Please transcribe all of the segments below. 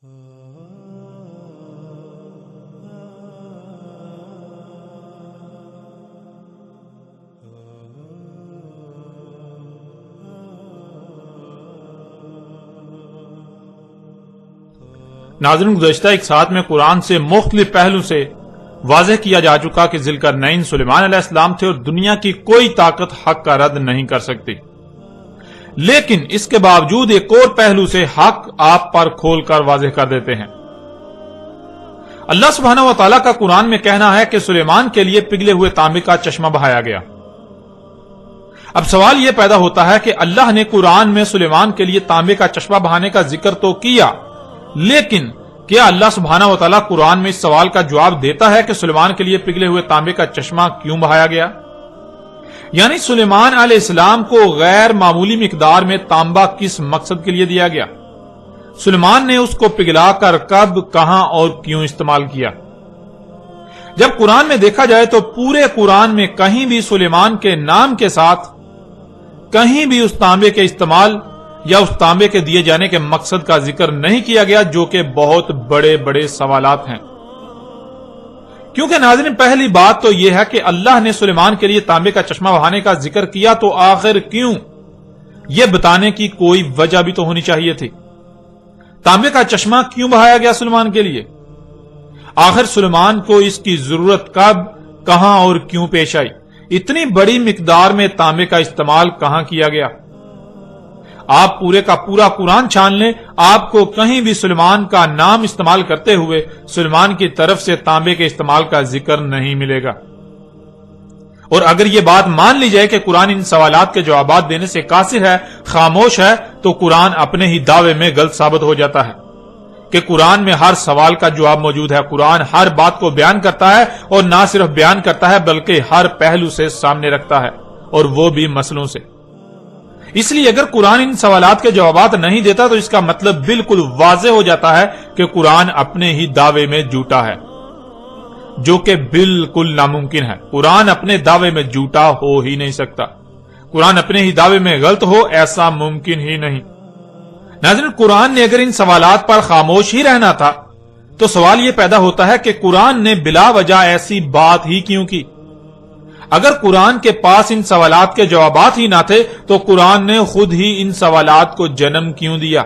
ناظرین، گزشتہ ایک ساتھ میں قرآن سے مختلف پہلو سے واضح کیا جا چکا کہ ذوالقرنین سلیمان علیہ السلام تھے اور دنیا کی کوئی طاقت حق کا رد نہیں کر سکتی، لیکن اس کے باوجود ایک اور پہلو سے حق آپ پر کھول کر واضح کر دیتے ہیں۔ اللہ سبحانہ و تعالیٰ کا قرآن میں کہنا ہے کہ سلیمان کے لیے پگھلے ہوئے تانبے کا چشمہ بہایا گیا۔ اب سوال یہ پیدا ہوتا ہے کہ اللہ نے قرآن میں سلیمان کے لیے تانبے کا چشمہ بہانے کا ذکر تو کیا، لیکن کیا اللہ سبحانہ و تعالیٰ قرآن میں اس سوال کا جواب دیتا ہے کہ سلیمان کے لیے پگھلے ہوئے تانبے کا چشمہ کیوں بہایا گیا؟ یعنی سلیمان علیہ السلام کو غیر معمولی مقدار میں تانبا کس مقصد کے لیے دیا گیا؟ سلیمان نے اس کو پگھلا کر کب، کہاں اور کیوں استعمال کیا؟ جب قرآن میں دیکھا جائے تو پورے قرآن میں کہیں بھی سلیمان کے نام کے ساتھ کہیں بھی اس تانبے کے استعمال یا اس تانبے کے دیے جانے کے مقصد کا ذکر نہیں کیا گیا، جو کہ بہت بڑے بڑے سوالات ہیں۔ کیونکہ ناظرین، پہلی بات تو یہ ہے کہ اللہ نے سلیمان کے لیے تانبے کا چشمہ بہانے کا ذکر کیا تو آخر کیوں، یہ بتانے کی کوئی وجہ بھی تو ہونی چاہیے تھی۔ تانبے کا چشمہ کیوں بہایا گیا سلیمان کے لیے؟ آخر سلیمان کو اس کی ضرورت کب، کہاں اور کیوں پیش آئی؟ اتنی بڑی مقدار میں تانبے کا استعمال کہاں کیا گیا؟ آپ پورے کا پورا قرآن چھان لیں، آپ کو کہیں بھی سلیمان کا نام استعمال کرتے ہوئے سلیمان کی طرف سے تانبے کے استعمال کا ذکر نہیں ملے گا۔ اور اگر یہ بات مان لی جائے کہ قرآن ان سوالات کے جوابات دینے سے قاصر ہے، خاموش ہے، تو قرآن اپنے ہی دعوے میں غلط ثابت ہو جاتا ہے کہ قرآن میں ہر سوال کا جواب موجود ہے۔ قرآن ہر بات کو بیان کرتا ہے، اور نہ صرف بیان کرتا ہے بلکہ ہر پہلو سے سامنے رکھتا ہے، اور وہ بھی مسئلوں سے۔ اس لیے اگر قرآن ان سوالات کے جوابات نہیں دیتا تو اس کا مطلب بالکل واضح ہو جاتا ہے کہ قرآن اپنے ہی دعوے میں جھوٹا ہے، جو کہ بالکل ناممکن ہے۔ قرآن اپنے دعوے میں جھوٹا ہو ہی نہیں سکتا، قرآن اپنے ہی دعوے میں غلط ہو ایسا ممکن ہی نہیں۔ ناظرین، قرآن نے اگر ان سوالات پر خاموش ہی رہنا تھا تو سوال یہ پیدا ہوتا ہے کہ قرآن نے بلا وجہ ایسی بات ہی کیوں کی؟ اگر قرآن کے پاس ان سوالات کے جوابات ہی نہ تھے تو قرآن نے خود ہی ان سوالات کو جنم کیوں دیا؟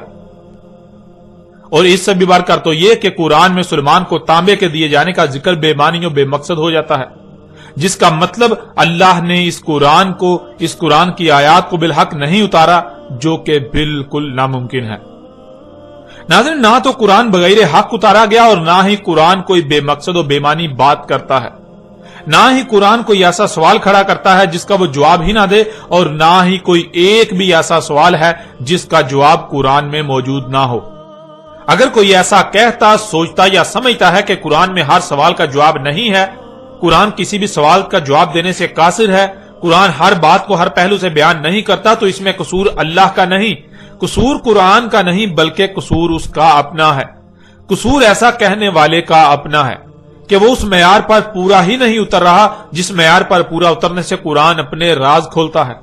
اور اس سے بھی بڑھ کر تو یہ کہ قرآن میں سلیمان کو تانبے کے دیے جانے کا ذکر بے معنی و بے مقصد ہو جاتا ہے، جس کا مطلب اللہ نے اس قرآن کی آیات کو بالحق نہیں اتارا، جو کہ بالکل ناممکن ہے۔ ناظرین، نہ تو قرآن بغیر حق اتارا گیا اور نہ ہی قرآن کوئی بے مقصد و بے معنی بات کرتا ہے، نہ ہی قرآن کوئی ایسا سوال کھڑا کرتا ہے جس کا وہ جواب ہی نہ دے، اور نہ ہی کوئی ایک بھی ایسا سوال ہے جس کا جواب قرآن میں موجود نہ ہو۔ اگر کوئی ایسا کہتا، سوچتا یا سمجھتا ہے کہ قرآن میں ہر سوال کا جواب نہیں ہے، قرآن کسی بھی سوال کا جواب دینے سے قاصر ہے، قرآن ہر بات کو ہر پہلو سے بیان نہیں کرتا، تو اس میں قصور اللہ کا نہیں، قصور قرآن کا نہیں، بلکہ قصور اس کا اپنا ہے۔ قصور ایسا کہنے والے کا اپنا ہے کہ وہ اس معیار پر پورا ہی نہیں اتر رہا جس معیار پر پورا اترنے سے قرآن اپنے راز کھولتا ہے۔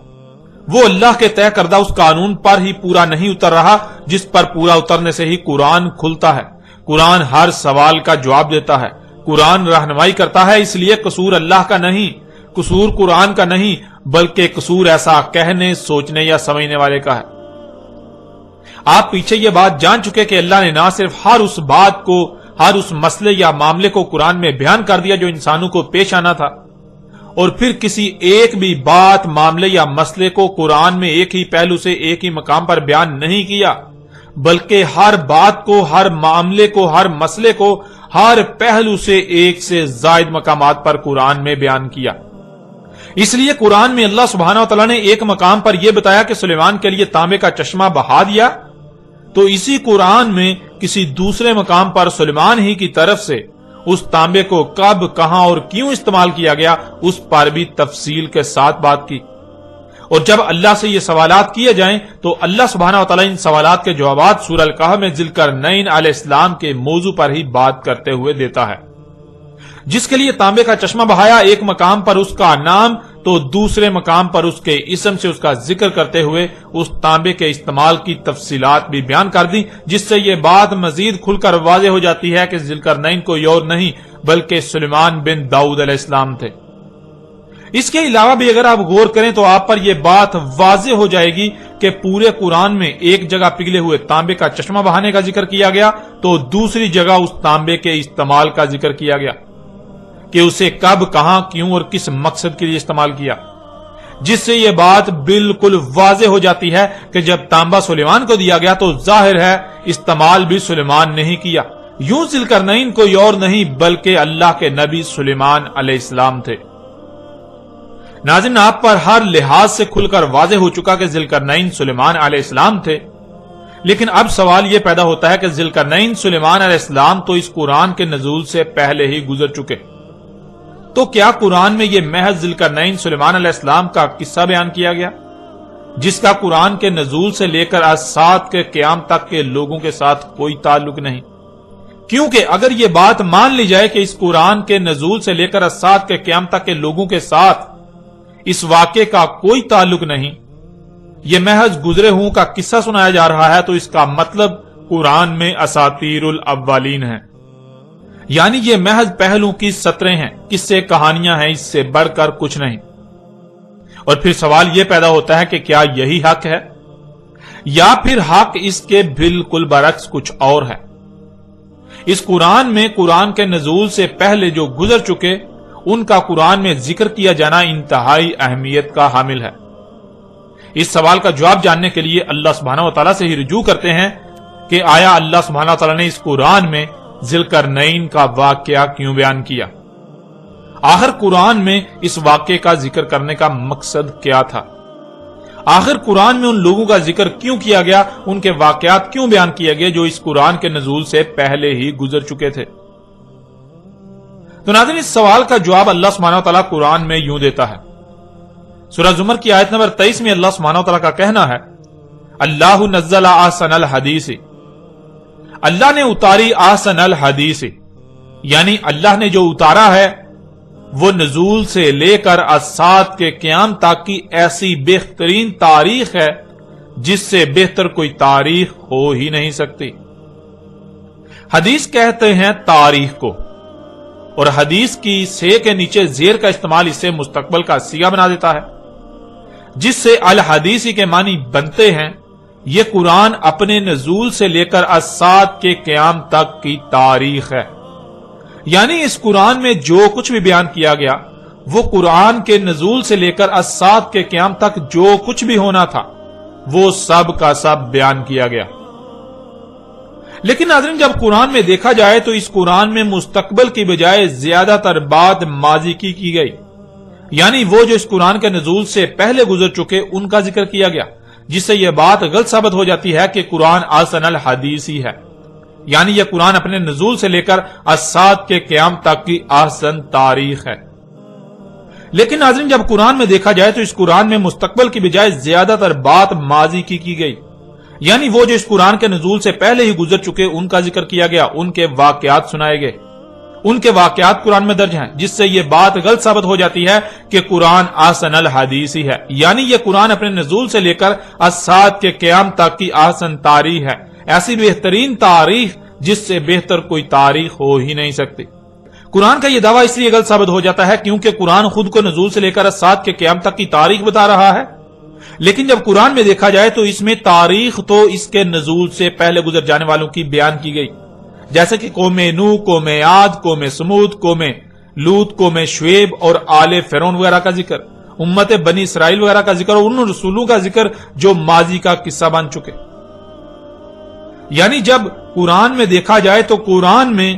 وہ اللہ کے طے کردہ اس قانون پر ہی پورا نہیں اتر رہا جس پر پورا اترنے سے ہی قرآن کھلتا ہے۔ قرآن ہر سوال کا جواب دیتا ہے، قرآن رہنمائی کرتا ہے، اس لیے قصور اللہ کا نہیں، قصور قرآن کا نہیں، بلکہ قصور ایسا کہنے، سوچنے یا سمجھنے والے کا ہے۔ آپ پیچھے یہ بات جان چکے کہ اللہ نے نہ صرف ہر اس مسئلے یا معاملے کو قرآن میں بیان کر دیا جو انسانوں کو پیش آنا تھا، اور پھر کسی ایک بھی بات، معاملے یا مسئلے کو قرآن میں ایک ہی پہلو سے ایک ہی مقام پر بیان نہیں کیا، بلکہ ہر بات کو، ہر معاملے کو، ہر مسئلے کو ہر پہلو سے ایک سے زائد مقامات پر قرآن میں بیان کیا۔ اس لیے قرآن میں اللہ سبحانہ وتعالی نے ایک مقام پر یہ بتایا کہ سلیمان کے لیے تانبے کا چشمہ بہا دیا، تو اسی قرآن میں کسی دوسرے مقام پر سلیمان ہی کی طرف سے اس تانبے کو کب، کہاں اور کیوں استعمال کیا گیا اس پر بھی تفصیل کے ساتھ بات کی۔ اور جب اللہ سے یہ سوالات کیے جائیں تو اللہ سبحانہ وتعالی ان سوالات کے جوابات سورہ الکہف میں ذوالقرنین علیہ السلام کے موضوع پر ہی بات کرتے ہوئے دیتا ہے۔ جس کے لیے تانبے کا چشمہ بہایا، ایک مقام پر اس کا نام تو دوسرے مقام پر اس کے اسم سے اس کا ذکر کرتے ہوئے اس تانبے کے استعمال کی تفصیلات بھی بیان کر دی، جس سے یہ بات مزید کھل کر واضح ہو جاتی ہے کہ ذوالقرنین کوئی اور نہیں بلکہ سلیمان بن داؤد علیہ السلام تھے۔ اس کے علاوہ بھی اگر آپ غور کریں تو آپ پر یہ بات واضح ہو جائے گی کہ پورے قرآن میں ایک جگہ پگھلے ہوئے تانبے کا چشمہ بہانے کا ذکر کیا گیا تو دوسری جگہ اس تانبے کے استعمال کا ذکر کیا گیا کہ اسے کب، کہاں، کیوں اور کس مقصد کے لیے استعمال کیا، جس سے یہ بات بالکل واضح ہو جاتی ہے کہ جب تانبا سلیمان کو دیا گیا تو ظاہر ہے استعمال بھی سلیمان نے ہی کیا، یوں ذوالقرنین کوئی اور نہیں بلکہ اللہ کے نبی سلیمان علیہ السلام تھے۔ ناظرین، آپ پر ہر لحاظ سے کھل کر واضح ہو چکا کہ ذوالقرنین سلیمان علیہ السلام تھے، لیکن اب سوال یہ پیدا ہوتا ہے کہ ذوالقرنین سلیمان علیہ السلام تو اس قرآن کے نزول سے پہلے ہی گزر چکے، تو کیا قرآن میں یہ محض ذوالقرنین سلیمان علیہ السلام کا قصہ بیان کیا گیا جس کا قرآن کے نزول سے لے کر آج سات کے قیام تک کے لوگوں کے ساتھ کوئی تعلق نہیں؟ کیونکہ اگر یہ بات مان لی جائے کہ اس قرآن کے نزول سے لے کر آج سات کے قیام تک کے لوگوں کے ساتھ اس واقعے کا کوئی تعلق نہیں، یہ محض گزرے ہوں کا قصہ سنایا جا رہا ہے، تو اس کا مطلب قرآن میں اساطیر الاولین ہیں، یعنی یہ محض پہلوں کی سطریں ہیں، قصے کہانیاں ہیں، اس سے بڑھ کر کچھ نہیں۔ اور پھر سوال یہ پیدا ہوتا ہے کہ کیا یہی حق ہے یا پھر حق اس کے بالکل برعکس کچھ اور ہے؟ اس قرآن میں قرآن کے نزول سے پہلے جو گزر چکے ان کا قرآن میں ذکر کیا جانا انتہائی اہمیت کا حامل ہے۔ اس سوال کا جواب جاننے کے لیے اللہ سبحانہ و تعالیٰ سے ہی رجوع کرتے ہیں کہ آیا اللہ سبحانہ و تعالیٰ نے اس قرآن میں ذوالقرنین کا واقعہ کیوں بیان کیا؟ آخر قرآن میں اس واقعے کا ذکر کرنے کا مقصد کیا تھا؟ آخر قرآن میں ان لوگوں کا ذکر کیوں کیا گیا، ان کے واقعات کیوں بیان کیے گئے جو اس قرآن کے نزول سے پہلے ہی گزر چکے تھے؟ تو ناظرین، اس سوال کا جواب اللہ سبحانہ و تعالیٰ قرآن میں یوں دیتا ہے۔ سورہ زمر کی آیت نمبر 23 میں اللہ سبحانہ و تعالیٰ کا کہنا ہے، اللہ نزل احسن الحدیث، اللہ نے اتاری احسن الحدیث، یعنی اللہ نے جو اتارا ہے وہ نزول سے لے کر سات کے قیام تک کی ایسی بہترین تاریخ ہے جس سے بہتر کوئی تاریخ ہو ہی نہیں سکتی۔ حدیث کہتے ہیں تاریخ کو، اور حدیث کی سے کے نیچے زیر کا استعمال اسے مستقبل کا صیغہ بنا دیتا ہے، جس سے الحدیثی کے معنی بنتے ہیں یہ قرآن اپنے نزول سے لے کر سات کے قیام تک کی تاریخ ہے، یعنی اس قرآن میں جو کچھ بھی بیان کیا گیا وہ قرآن کے نزول سے لے کر سات کے قیام تک جو کچھ بھی ہونا تھا وہ سب کا سب بیان کیا گیا۔ لیکن ناظرین، جب قرآن میں دیکھا جائے تو اس قرآن میں مستقبل کی بجائے زیادہ تر بات ماضی کی گئی، یعنی وہ جو اس قرآن کے نزول سے پہلے گزر چکے ان کا ذکر کیا گیا، جس سے یہ بات غلط ثابت ہو جاتی ہے کہ قرآن احسن الحدیث ہی ہے، یعنی یہ قرآن اپنے نزول سے لے کر سات کے قیام تک کی احسن تاریخ ہے۔ لیکن ناظرین، جب قرآن میں دیکھا جائے تو اس قرآن میں مستقبل کی بجائے زیادہ تر بات ماضی کی گئی، یعنی وہ جو اس قرآن کے نزول سے پہلے ہی گزر چکے ان کا ذکر کیا گیا، ان کے واقعات سنائے گئے، ان کے واقعات قرآن میں درج ہیں، جس سے یہ بات غلط ثابت ہو جاتی ہے کہ قرآن احسن الحدیث ہی ہے، یعنی یہ قرآن اپنے نزول سے لے کر سات کے قیام تک کی احسن تاریخ ہے، ایسی بہترین تاریخ جس سے بہتر کوئی تاریخ ہو ہی نہیں سکتی۔ قرآن کا یہ دعویٰ اس لیے غلط ثابت ہو جاتا ہے کیونکہ قرآن خود کو نزول سے لے کر سات کے قیام تک کی تاریخ بتا رہا ہے، لیکن جب قرآن میں دیکھا جائے تو اس میں تاریخ تو اس کے نزول سے پہلے گزر جانے والوں کی بیان کی گئی، جیسے کہ قوم نوح، قوم عاد، قوم سمود، قوم لوط، قوم شعیب اور آل فرعون وغیرہ کا ذکر، امت بنی اسرائیل وغیرہ کا ذکر اور ان رسولوں کا ذکر جو ماضی کا قصہ بن چکے۔ یعنی جب قرآن میں دیکھا جائے تو قرآن میں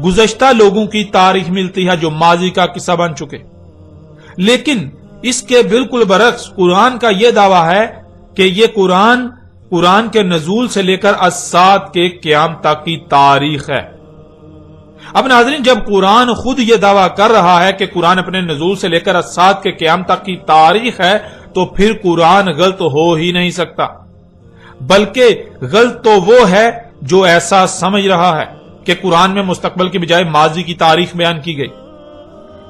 گزشتہ لوگوں کی تاریخ ملتی ہے جو ماضی کا قصہ بن چکے، لیکن اس کے بالکل برعکس قرآن کا یہ دعویٰ ہے کہ یہ قرآن کے نزول سے لے کر سات کے قیام تک کی تاریخ ہے۔ اب ناظرین، جب قرآن خود یہ دعویٰ کر رہا ہے کہ قرآن اپنے نزول سے لے کر سات کے قیام تک کی تاریخ ہے تو پھر قرآن غلط ہو ہی نہیں سکتا، بلکہ غلط تو وہ ہے جو ایسا سمجھ رہا ہے کہ قرآن میں مستقبل کی بجائے ماضی کی تاریخ بیان کی گئی،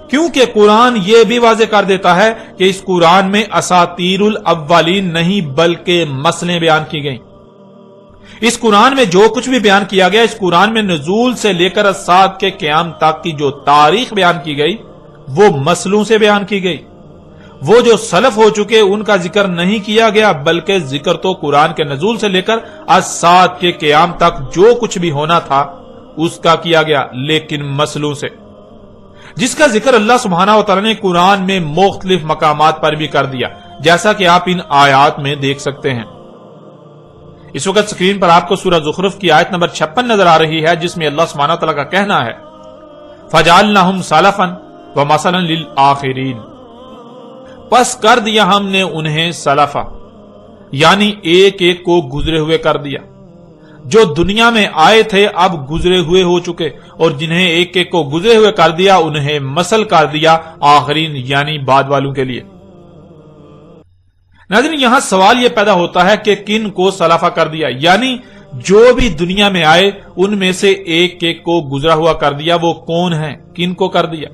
کیونکہ قرآن یہ بھی واضح کر دیتا ہے کہ اس قرآن میں اساطیر الاولین نہیں بلکہ مسئلیں بیان کی گئیں۔ اس قرآن میں جو کچھ بھی بیان کیا گیا، اس قرآن میں نزول سے لے کر الساعۃ کے قیام تک کی جو تاریخ بیان کی گئی وہ مسئلوں سے بیان کی گئی۔ وہ جو سلف ہو چکے ان کا ذکر نہیں کیا گیا، بلکہ ذکر تو قرآن کے نزول سے لے کر الساعۃ کے قیام تک جو کچھ بھی ہونا تھا اس کا کیا گیا، لیکن مسئلوں سے، جس کا ذکر اللہ سبحانہ و تعالی نے قرآن میں مختلف مقامات پر بھی کر دیا، جیسا کہ آپ ان آیات میں دیکھ سکتے ہیں۔ اس وقت سکرین پر آپ کو سورہ زخرف کی آیت نمبر 56 نظر آ رہی ہے، جس میں اللہ سبحانہ و تعالی کا کہنا ہے فَجَعَلْنَاهُمْ سَلَفًا وَمَثَلًا لِلْآخِرِينَ، پس کر دیا ہم نے انہیں سلفا، یعنی ایک ایک کو گزرے ہوئے کر دیا۔ جو دنیا میں آئے تھے اب گزرے ہوئے ہو چکے، اور جنہیں ایک ایک کو گزرے ہوئے کر دیا انہیں مثل کر دیا آخرین، یعنی بعد والوں کے لیے۔ ناظرین، یہاں سوال یہ پیدا ہوتا ہے کہ کن کو سلفا کر دیا، یعنی جو بھی دنیا میں آئے ان میں سے ایک ایک کو گزرا ہوا کر دیا، وہ کون ہے، کن کو کر دیا؟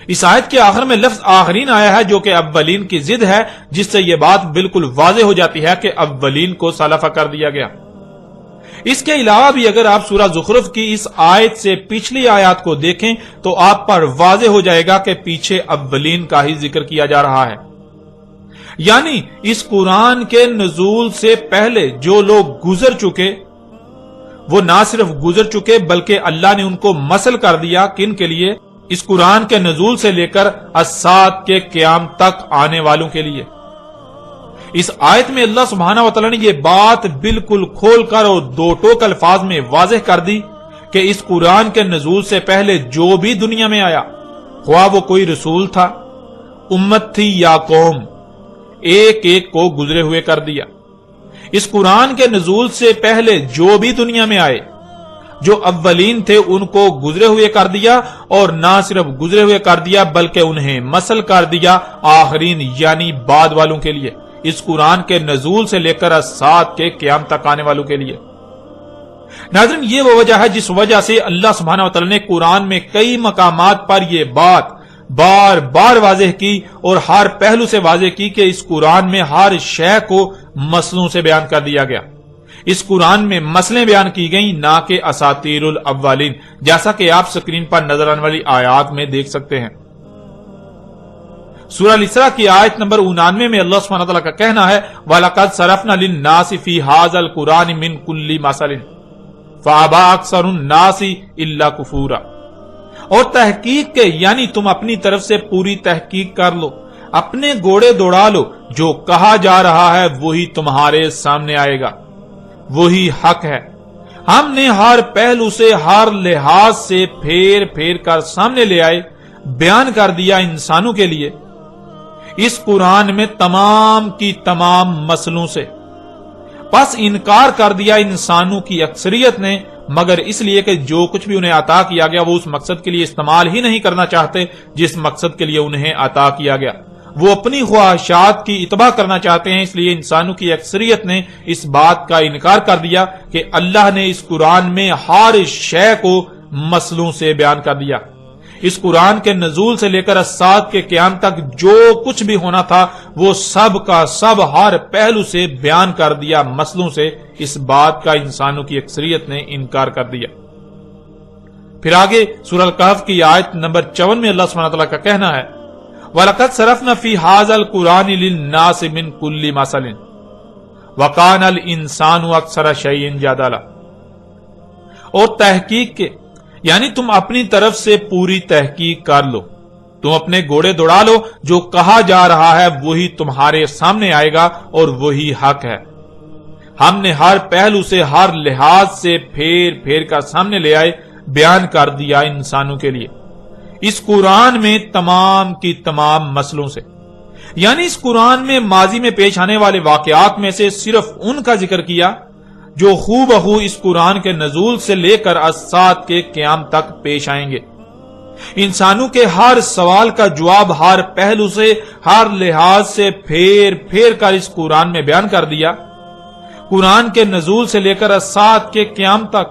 اس آیت کے آخر میں لفظ آخرین آیا ہے جو کہ اولین کی ضد ہے، جس سے یہ بات بالکل واضح ہو جاتی ہے کہ اولین کو سلفا کر دیا گیا۔ اس کے علاوہ بھی اگر آپ سورہ زخرف کی اس آیت سے پچھلی آیات کو دیکھیں تو آپ پر واضح ہو جائے گا کہ پیچھے اولین کا ہی ذکر کیا جا رہا ہے، یعنی اس قرآن کے نزول سے پہلے جو لوگ گزر چکے وہ نہ صرف گزر چکے بلکہ اللہ نے ان کو مثل کر دیا، کن کے لیے؟ اس قرآن کے نزول سے لے کر الساعۃ کے قیام تک آنے والوں کے لیے۔ اس آیت میں اللہ سبحانہ و تعالی نے یہ بات بالکل کھول کر اور دو ٹوک الفاظ میں واضح کر دی کہ اس قرآن کے نزول سے پہلے جو بھی دنیا میں آیا، خواہ وہ کوئی رسول تھا، امت تھی یا قوم، ایک ایک کو گزرے ہوئے کر دیا۔ اس قرآن کے نزول سے پہلے جو بھی دنیا میں آئے، جو اولین تھے ان کو گزرے ہوئے کر دیا، اور نہ صرف گزرے ہوئے کر دیا بلکہ انہیں مثل کر دیا آخرین، یعنی بعد والوں کے لیے، اس قرآن کے نزول سے لے کر الساعۃ کے قیام تک آنے والوں کے لیے۔ ناظرین، یہ وہ وجہ ہے جس وجہ سے اللہ سبحانہ و تعالی نے قرآن میں کئی مقامات پر یہ بات بار بار واضح کی اور ہر پہلو سے واضح کی کہ اس قرآن میں ہر شے کو مسئلوں سے بیان کر دیا گیا۔ اس قرآن میں مسئلیں بیان کی گئیں، نہ کہ اساطیر الاولین، جیسا کہ آپ سکرین پر نظر آنے والی آیات میں دیکھ سکتے ہیں۔ سورہ الاسراء کی آیت نمبر 99 میں اللہ سبحانہ وتعالی کا کہنا ہے وَلَقَدْ صَرَفْنَا لِلنَّاسِ فِي هَذَا الْقُرْآنِ مِنْ كُلِّ مَثَلٍ فَأَبَىٰ أَكْثَرُ النَّاسِ إِلَّا كُفُورًا، اور تحقیق کے، یعنی تم اپنی طرف سے پوری تحقیق کر لو، اپنے گھوڑے دوڑا لو، جو کہا جا رہا ہے وہی تمہارے سامنے آئے گا، وہی حق ہے۔ ہم نے ہر پہلو سے، ہر لحاظ سے پھیر پھیر کر سامنے لے آئے، بیان کر دیا انسانوں کے لیے اس قرآن میں تمام کی تمام مسئلوں سے۔ پس انکار کر دیا انسانوں کی اکثریت نے، مگر اس لیے کہ جو کچھ بھی انہیں عطا کیا گیا وہ اس مقصد کے لیے استعمال ہی نہیں کرنا چاہتے جس مقصد کے لیے انہیں عطا کیا گیا، وہ اپنی خواہشات کی اتباع کرنا چاہتے ہیں۔ اس لیے انسانوں کی اکثریت نے اس بات کا انکار کر دیا کہ اللہ نے اس قرآن میں ہر شے کو مسئلوں سے بیان کر دیا۔ اس قرآن کے نزول سے لے کر الساعۃ کے قیام تک جو کچھ بھی ہونا تھا وہ سب کا سب ہر پہلو سے بیان کر دیا مسئلوں سے۔ اس بات کا انسانوں کی اکثریت نے انکار کر دیا۔ پھر آگے سورہ الکہف کی آیت نمبر 54 میں اللہ سبحانہ وتعالی کا کہنا ہے وَلَقَدْ صَرَفْنَا فِي هَذَا الْقُرْآنِ لِلنَّاسِ مِنْ كُلِّ مَثَلٍ وَكَانَ الْإِنسَانُ أَكْثَرَ شَيْءٍ جَدَلًا، اور تحقیق کے، یعنی تم اپنی طرف سے پوری تحقیق کر لو، تم اپنے گھوڑے دوڑا لو، جو کہا جا رہا ہے وہی تمہارے سامنے آئے گا اور وہی حق ہے۔ ہم نے ہر پہلو سے، ہر لحاظ سے پھیر پھیر کر سامنے لے آئے، بیان کر دیا انسانوں کے لیے اس قرآن میں تمام کی تمام مسئلوں سے، یعنی اس قرآن میں ماضی میں پیش آنے والے واقعات میں سے صرف ان کا ذکر کیا جو ہو بہو اس قرآن کے نزول سے لے کر الساعۃ کے قیام تک پیش آئیں گے۔ انسانوں کے ہر سوال کا جواب ہر پہلو سے، ہر لحاظ سے پھیر پھیر کر اس قرآن میں بیان کر دیا۔ قرآن کے نزول سے لے کر الساعۃ کے قیام تک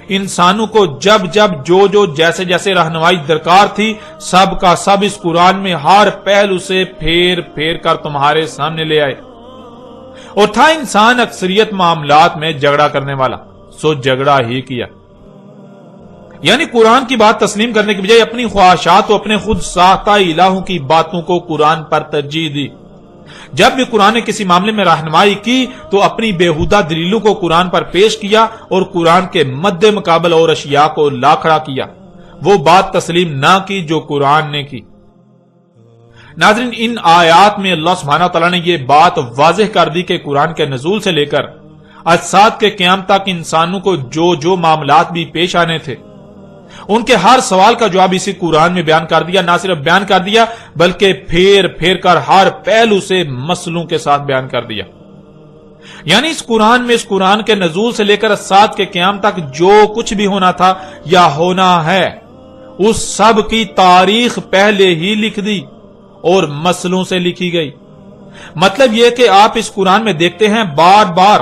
انسانوں کو جب جب جو جیسے جیسے رہنمائی درکار تھی سب کا سب اس قرآن میں ہر پہلو سے پھیر پھیر کر تمہارے سامنے لے آئے. اور تھا انسان اکثریت معاملات میں جھگڑا کرنے والا، سو جھگڑا ہی کیا. یعنی قرآن کی بات تسلیم کرنے کی بجائے اپنی خواہشات و اپنے خود ساختہ الہوں کی باتوں کو قرآن پر ترجیح دی. جب بھی قرآن نے کسی معاملے میں رہنمائی کی تو اپنی بےہودہ دلیلوں کو قرآن پر پیش کیا اور قرآن کے مد مقابل اور اشیاء کو لا کھڑا کیا، وہ بات تسلیم نہ کی جو قرآن نے کی. ناظرین، ان آیات میں اللہ سبحانہ تعالیٰ نے یہ بات واضح کر دی کہ قرآن کے نزول سے لے کر اجساد کے قیام تک انسانوں کو جو معاملات بھی پیش آنے تھے ان کے ہر سوال کا جواب اسی قرآن میں بیان کر دیا. نہ صرف بیان کر دیا بلکہ پھیر پھیر کر ہر پہلو سے مسئلوں کے ساتھ بیان کر دیا. یعنی اس قرآن میں اس قرآن کے نزول سے لے کر اجساد کے قیام تک جو کچھ بھی ہونا تھا یا ہونا ہے اس سب کی تاریخ پہلے ہی لکھ دی اور مسئلوں سے لکھی گئی. مطلب یہ کہ آپ اس قرآن میں دیکھتے ہیں بار بار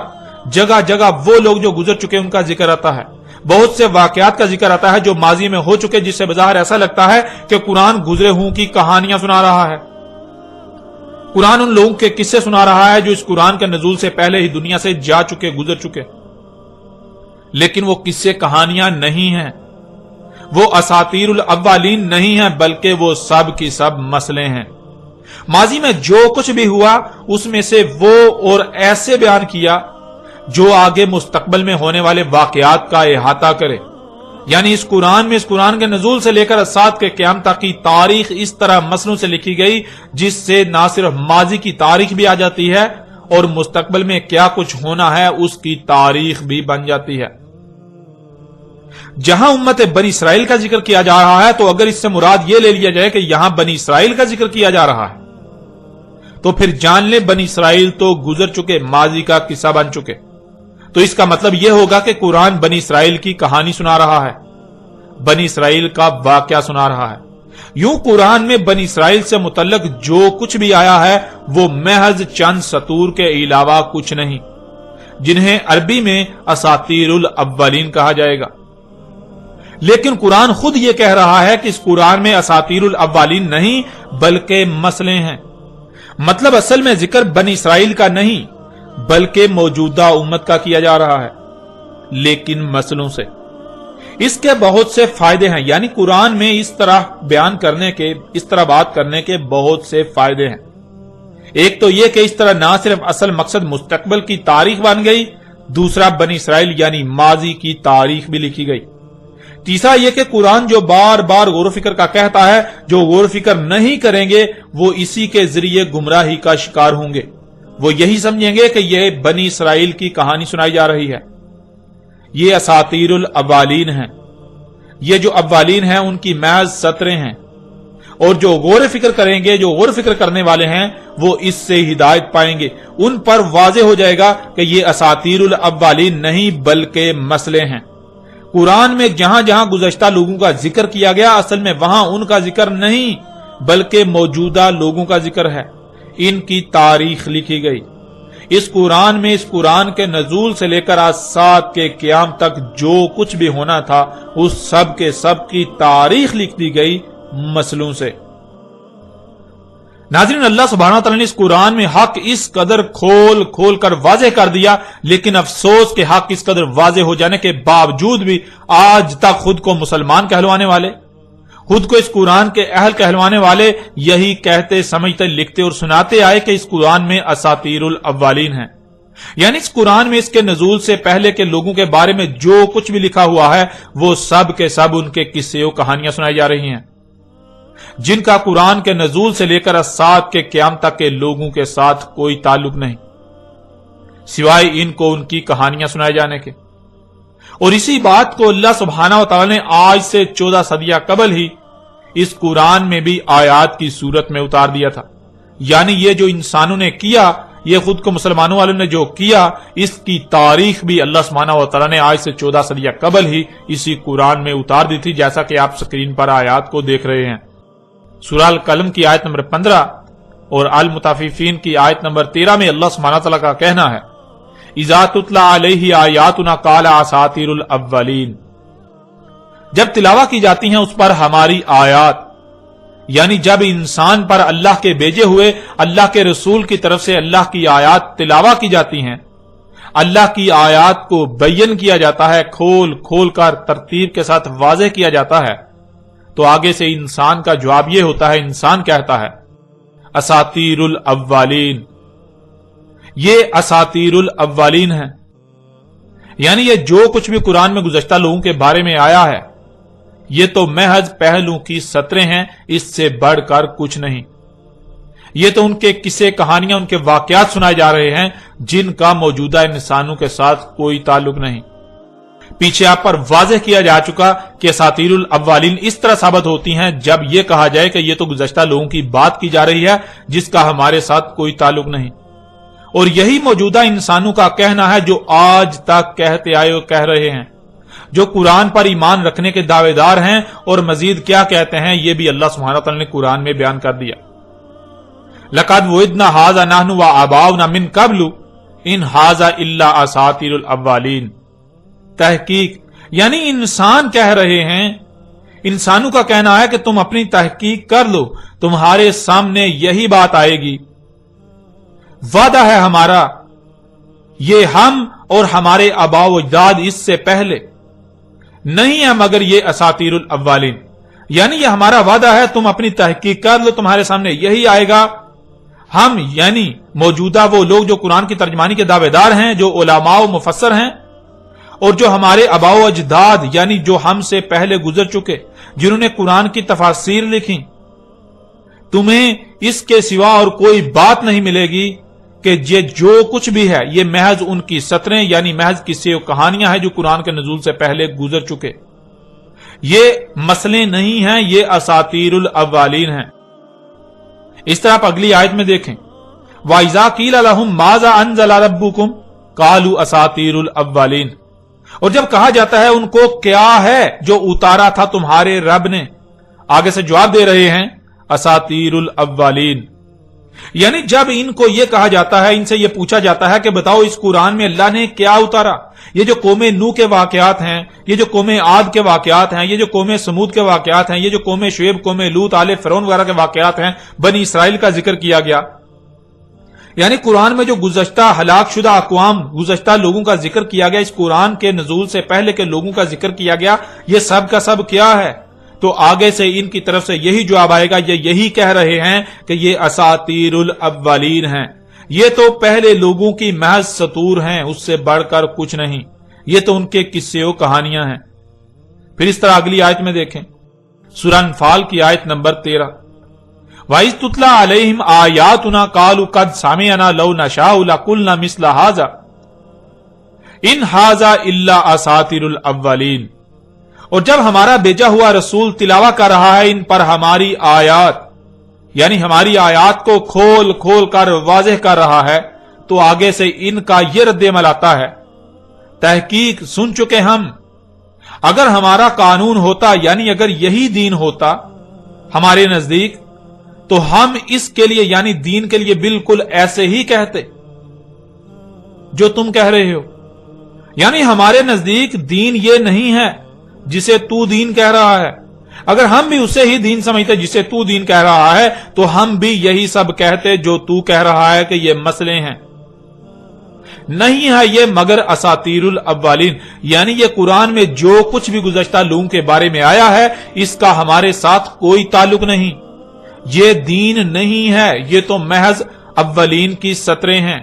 جگہ جگہ وہ لوگ جو گزر چکے ان کا ذکر آتا ہے، بہت سے واقعات کا ذکر آتا ہے جو ماضی میں ہو چکے، جس سے بظاہر ایسا لگتا ہے کہ قرآن گزرے ہوں کی کہانیاں سنا رہا ہے. قرآن ان لوگوں کے قصے سنا رہا ہے جو اس قرآن کے نزول سے پہلے ہی دنیا سے جا چکے، گزر چکے. لیکن وہ قصے کہانیاں نہیں ہیں، وہ اساطیر الاولین نہیں ہیں، بلکہ وہ سب کی سب مسئلے ہیں. ماضی میں جو کچھ بھی ہوا اس میں سے وہ اور ایسے بیان کیا جو آگے مستقبل میں ہونے والے واقعات کا احاطہ کرے. یعنی اس قرآن کے نزول سے لے کر اجساد کے قیام تک کی تاریخ اس طرح مسئلوں سے لکھی گئی جس سے نہ صرف ماضی کی تاریخ بھی آ جاتی ہے اور مستقبل میں کیا کچھ ہونا ہے اس کی تاریخ بھی بن جاتی ہے. جہاں امت بنی اسرائیل کا ذکر کیا جا رہا ہے تو اگر اس سے مراد یہ لے لیا جائے کہ یہاں بنی اسرائیل کا ذکر کیا جا رہا ہے تو پھر جان لیں بنی اسرائیل تو گزر چکے، ماضی کا قصہ بن چکے. تو اس کا مطلب یہ ہوگا کہ قرآن بنی اسرائیل کی کہانی سنا رہا ہے، بنی اسرائیل کا واقعہ سنا رہا ہے. یوں قرآن میں بنی اسرائیل سے متعلق جو کچھ بھی آیا ہے وہ محض چند سطور کے علاوہ کچھ نہیں، جنہیں عربی میں اساطیر الاولین کہا جائے گا. لیکن قرآن خود یہ کہہ رہا ہے کہ اس قرآن میں اساطیر الاولین نہیں بلکہ مسئلے ہیں. مطلب اصل میں ذکر بنی اسرائیل کا نہیں بلکہ موجودہ امت کا کیا جا رہا ہے، لیکن مسئلوں سے. اس کے بہت سے فائدے ہیں. یعنی قرآن میں اس طرح بیان کرنے کے، اس طرح بات کرنے کے بہت سے فائدے ہیں. ایک تو یہ کہ اس طرح نہ صرف اصل مقصد مستقبل کی تاریخ بن گئی، دوسرا بنی اسرائیل یعنی ماضی کی تاریخ بھی لکھی گئی. تیسرا یہ کہ قرآن جو بار بار غور و فکر کا کہتا ہے، جو غور و فکر نہیں کریں گے وہ اسی کے ذریعے گمراہی کا شکار ہوں گے. وہ یہی سمجھیں گے کہ یہ بنی اسرائیل کی کہانی سنائی جا رہی ہے، یہ اساطیر الاولین ہیں، یہ جو اولین ہیں ان کی محض سطریں ہیں. اور جو غور و فکر کریں گے، جو غور و فکر کرنے والے ہیں وہ اس سے ہدایت پائیں گے. ان پر واضح ہو جائے گا کہ یہ اساطیر الاولین نہیں بلکہ مسئلے ہیں. قرآن میں جہاں جہاں گزشتہ لوگوں کا ذکر کیا گیا اصل میں وہاں ان کا ذکر نہیں بلکہ موجودہ لوگوں کا ذکر ہے، ان کی تاریخ لکھی گئی. اس قرآن میں اس قرآن کے نزول سے لے کر اجساد کے قیام تک جو کچھ بھی ہونا تھا اس سب کے سب کی تاریخ لکھ دی گئی مسئلوں سے. ناظرین، اللہ سبحانہ تعالیٰ نے اس قرآن میں حق اس قدر کھول کھول کر واضح کر دیا، لیکن افسوس کہ حق اس قدر واضح ہو جانے کے باوجود بھی آج تک خود کو مسلمان کہلوانے والے، خود کو اس قرآن کے اہل کہلوانے والے یہی کہتے سمجھتے لکھتے اور سناتے آئے کہ اس قرآن میں اساطیر الاولین ہیں. یعنی اس قرآن میں اس کے نزول سے پہلے کے لوگوں کے بارے میں جو کچھ بھی لکھا ہوا ہے وہ سب کے سب ان کے قصے و کہانیاں سنائی جا رہی ہیں، جن کا قرآن کے نزول سے لے کر اجساد کے قیام تک کے لوگوں کے ساتھ کوئی تعلق نہیں سوائے ان کو ان کی کہانیاں سنائے جانے کے. اور اسی بات کو اللہ سبحانہ و تعالی نے آج سے 14 صدیاں قبل ہی اس قرآن میں بھی آیات کی صورت میں اتار دیا تھا. یعنی یہ جو انسانوں نے کیا، یہ خود کو مسلمانوں والوں نے جو کیا، اس کی تاریخ بھی اللہ سبحانہ و تعالی نے آج سے 14 صدیاں قبل ہی اسی قرآن میں اتار دی تھی، جیسا کہ آپ سکرین پر آیات کو دیکھ رہے ہیں. سورہ القلم کی آیت نمبر 15 اور المطففین کی آیت نمبر 13 میں اللہ سبحانہ تعالیٰ کا کہنا ہے اذا تتلی علیہ آیاتنا قال اساطیر الاولین. جب تلاوت کی جاتی ہیں اس پر ہماری آیات، یعنی جب انسان پر اللہ کے بھیجے ہوئے اللہ کے رسول کی طرف سے اللہ کی آیات تلاوت کی جاتی ہیں، اللہ کی آیات کو بیان کیا جاتا ہے، کھول کھول کر ترتیب کے ساتھ واضح کیا جاتا ہے، تو آگے سے انسان کا جواب یہ ہوتا ہے، انسان کہتا ہے اساطیر الاولین، یہ اساطیر الاولین ہے، یعنی یہ جو کچھ بھی قرآن میں گزشتہ لوگوں کے بارے میں آیا ہے یہ تو محض پہلو کی سطریں ہیں، اس سے بڑھ کر کچھ نہیں۔ یہ تو ان کے قصے کہانیاں، ان کے واقعات سنائے جا رہے ہیں جن کا موجودہ انسانوں کے ساتھ کوئی تعلق نہیں۔ پیچھے آپ پر واضح کیا جا چکا کہ اساطیر الاولین اس طرح ثابت ہوتی ہیں جب یہ کہا جائے کہ یہ تو گزشتہ لوگوں کی بات کی جا رہی ہے جس کا ہمارے ساتھ کوئی تعلق نہیں، اور یہی موجودہ انسانوں کا کہنا ہے جو آج تک کہتے آئے اور کہہ رہے ہیں، جو قرآن پر ایمان رکھنے کے دعوے دار ہیں، اور مزید کیا کہتے ہیں یہ بھی اللہ سبحانہ وتعالی نے قرآن میں بیان کر دیا۔ لَقَدْ وَعِدْنَا هَٰذَا نَحْنُ وَآبَاؤُنَا مِن قَبْلُ إِنْ هَٰذَا إِلَّا أَسَاطِيرُ الْأَوَّلِينَ۔ تحقیق یعنی انسان کہہ رہے ہیں، انسانوں کا کہنا ہے کہ تم اپنی تحقیق کر لو، تمہارے سامنے یہی بات آئے گی، وعدہ ہے ہمارا، یہ ہم اور ہمارے آباء و اجداد اس سے پہلے نہیں ہے مگر یہ اساطیر الاولین، یعنی یہ ہمارا وعدہ ہے، تم اپنی تحقیق کر لو، تمہارے سامنے یہی آئے گا۔ ہم یعنی موجودہ وہ لوگ جو قرآن کی ترجمانی کے دعوے دار ہیں، جو علماء و مفسر ہیں، اور جو ہمارے آباء و اجداد یعنی جو ہم سے پہلے گزر چکے، جنہوں نے قرآن کی تفاسیر لکھی، تمہیں اس کے سوا اور کوئی بات نہیں ملے گی کہ یہ جو کچھ بھی ہے یہ محض ان کی سطریں یعنی محض قصے و کہانیاں ہیں جو قرآن کے نزول سے پہلے گزر چکے، یہ مسئلے نہیں ہیں، یہ اساطیر الاولین ہیں۔ اس طرح آپ اگلی آیت میں دیکھیں، وَإِذَا قِيلَ لَهُم مَاذَا أَنزَلَ رَبُّكُمْ قَالُوا أَسَاطِيرُ الْأَوَّلِينَ، اور جب کہا جاتا ہے ان کو کیا ہے جو اتارا تھا تمہارے رب نے، آگے سے جواب دے رہے ہیں اساطیر الاولین، یعنی جب ان کو یہ کہا جاتا ہے، ان سے یہ پوچھا جاتا ہے کہ بتاؤ اس قرآن میں اللہ نے کیا اتارا، یہ جو قوم نوح کے واقعات ہیں، یہ جو قوم عاد کے واقعات ہیں، یہ جو قوم سمود کے واقعات ہیں، یہ جو قوم شعیب، قوم لوط، آل فرعون وغیرہ کے واقعات ہیں، بنی اسرائیل کا ذکر کیا گیا، یعنی قرآن میں جو گزشتہ ہلاک شدہ اقوام، گزشتہ لوگوں کا ذکر کیا گیا، اس قرآن کے نزول سے پہلے کے لوگوں کا ذکر کیا گیا، یہ سب کا سب کیا ہے؟ تو آگے سے ان کی طرف سے یہی جواب آئے گا، یہ یہی کہہ رہے ہیں کہ یہ اساطیر الاولین ہیں، یہ تو پہلے لوگوں کی محض سطور ہیں، اس سے بڑھ کر کچھ نہیں، یہ تو ان کے قصے و کہانیاں ہیں۔ پھر اس طرح اگلی آیت میں دیکھیں، سورہ انفال کی آیت نمبر 13، وَإِذْ تُتْلَىٰ عَلَيْهِمْ آيَاتُنَا قَالُوا قَدْ سَمِعْنَا لَوْ نَشَاءُ لَقُلْنَا مِثْلَ هَٰذَا إِنْ هَٰذَا إِلَّا أَسَاطِيرُ الْأَوَّلِينَ، اور جب ہمارا بھیجا ہوا رسول تلاوت کر رہا ہے ان پر ہماری آیات، یعنی ہماری آیات کو کھول کھول کر واضح کر رہا ہے، تو آگے سے ان کا یہ رد عمل آتا ہے، تحقیق سن چکے ہم، اگر ہمارا قانون ہوتا یعنی اگر یہی دین ہوتا ہمارے نزدیک تو ہم اس کے لیے یعنی دین کے لیے بالکل ایسے ہی کہتے جو تم کہہ رہے ہو، یعنی ہمارے نزدیک دین یہ نہیں ہے جسے تو دین کہہ رہا ہے، اگر ہم بھی اسے ہی دین سمجھتے جسے تو دین کہہ رہا ہے تو ہم بھی یہی سب کہتے جو تو کہہ رہا ہے کہ یہ مسئلے ہیں، نہیں ہے یہ مگر اساطیر الاولین، یعنی یہ قرآن میں جو کچھ بھی گزشتہ لوگوں کے بارے میں آیا ہے اس کا ہمارے ساتھ کوئی تعلق نہیں، یہ دین نہیں ہے، یہ تو محض اولین کی سطریں ہیں،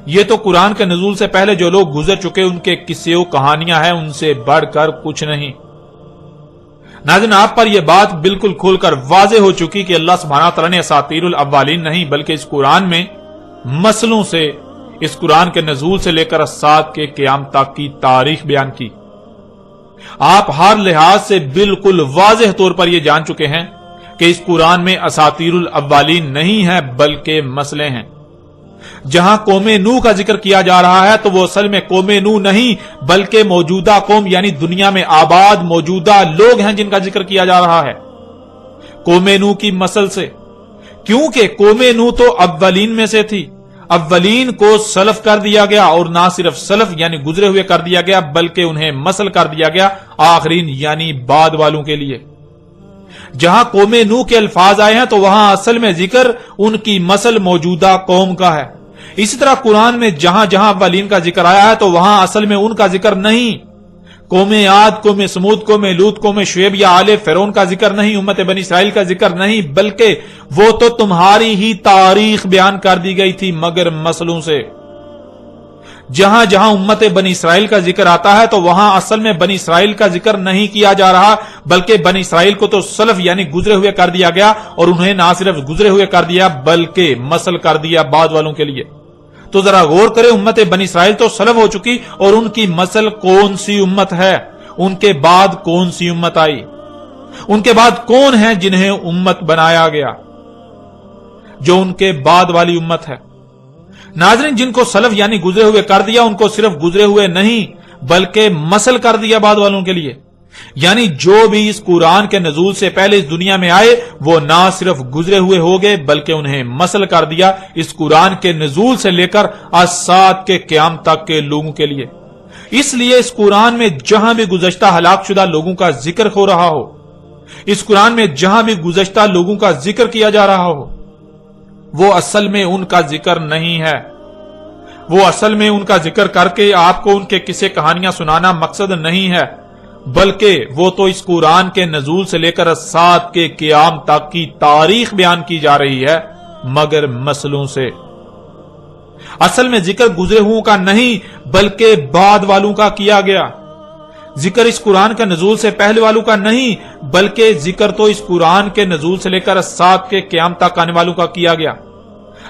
یہ تو قرآن کے نزول سے پہلے جو لوگ گزر چکے ان کے قصے و کہانیاں ہیں، ان سے بڑھ کر کچھ نہیں۔ ناظرین، آپ پر یہ بات بالکل کھول کر واضح ہو چکی کہ اللہ سبحانہ تعالیٰ نے اساطیر الاولین نہیں بلکہ اس قرآن میں مسئلوں سے، اس قرآن کے نزول سے لے کر الساعۃ کے قیام تک کی تاریخ بیان کی۔ آپ ہر لحاظ سے بالکل واضح طور پر یہ جان چکے ہیں کہ اس قرآن میں اساطیر الاولین نہیں ہے بلکہ مسئلے ہیں۔ جہاں قوم نوح کا ذکر کیا جا رہا ہے تو وہ اصل میں قوم نوح نہیں بلکہ موجودہ قوم یعنی دنیا میں آباد موجودہ لوگ ہیں جن کا ذکر کیا جا رہا ہے قوم نوح کی مسل سے، کیونکہ قوم نوح تو اولین میں سے تھی، اولین کو سلف کر دیا گیا، اور نہ صرف سلف یعنی گزرے ہوئے کر دیا گیا بلکہ انہیں مسل کر دیا گیا آخرین یعنی بعد والوں کے لیے۔ جہاں قوم نوح کے الفاظ آئے ہیں تو وہاں اصل میں ذکر ان کی مسل موجودہ قوم کا ہے۔ اسی طرح قرآن میں جہاں جہاں اولین کا ذکر آیا ہے تو وہاں اصل میں ان کا ذکر نہیں، قوم عاد، قوم سمود، قوم لوط، قوم شعیب یا آل فرعون کا ذکر نہیں، امت بنی اسرائیل کا ذکر نہیں، بلکہ وہ تو تمہاری ہی تاریخ بیان کر دی گئی تھی مگر مسلوں سے۔ جہاں جہاں امت بنی اسرائیل کا ذکر آتا ہے تو وہاں اصل میں بنی اسرائیل کا ذکر نہیں کیا جا رہا، بلکہ بنی اسرائیل کو تو سلف یعنی گزرے ہوئے کر دیا گیا، اور انہیں نہ صرف گزرے ہوئے کر دیا بلکہ مسل کر دیا بعد والوں کے لیے۔ تو ذرا غور کرے، امت بنی اسرائیل تو سلف ہو چکی، اور ان کی مسل کون سی امت ہے؟ ان کے بعد کون سی امت آئی؟ ان کے بعد کون ہیں جنہیں امت بنایا گیا جو ان کے بعد والی امت ہے؟ ناظرین، جن کو سلف یعنی گزرے ہوئے کر دیا ان کو صرف گزرے ہوئے نہیں بلکہ مسل کر دیا بعد والوں کے لیے، یعنی جو بھی اس قرآن کے نزول سے پہلے اس دنیا میں آئے وہ نہ صرف گزرے ہوئے ہو گئے بلکہ انہیں مسل کر دیا اس قرآن کے نزول سے لے کر آج سات کے قیام تک کے لوگوں کے لیے۔ اس لیے اس قرآن میں جہاں بھی گزشتہ ہلاک شدہ لوگوں کا ذکر ہو رہا ہو، اس قرآن میں جہاں بھی گزشتہ لوگوں کا ذکر کیا جا رہا ہو، وہ اصل میں ان کا ذکر نہیں ہے۔ وہ اصل میں ان کا ذکر کر کے آپ کو ان کے قصے کہانیاں سنانا مقصد نہیں ہے، بلکہ وہ تو اس قرآن کے نزول سے لے کر سات کے قیام تک کی تاریخ بیان کی جا رہی ہے مگر مسلوں سے۔ اصل میں ذکر گزرے ہوئوں کا نہیں بلکہ بعد والوں کا کیا گیا۔ ذکر اس قرآن کے نزول سے پہلے والوں کا نہیں بلکہ ذکر تو اس قرآن کے نزول سے لے کر سات کے قیام تک آنے والوں کا کیا گیا۔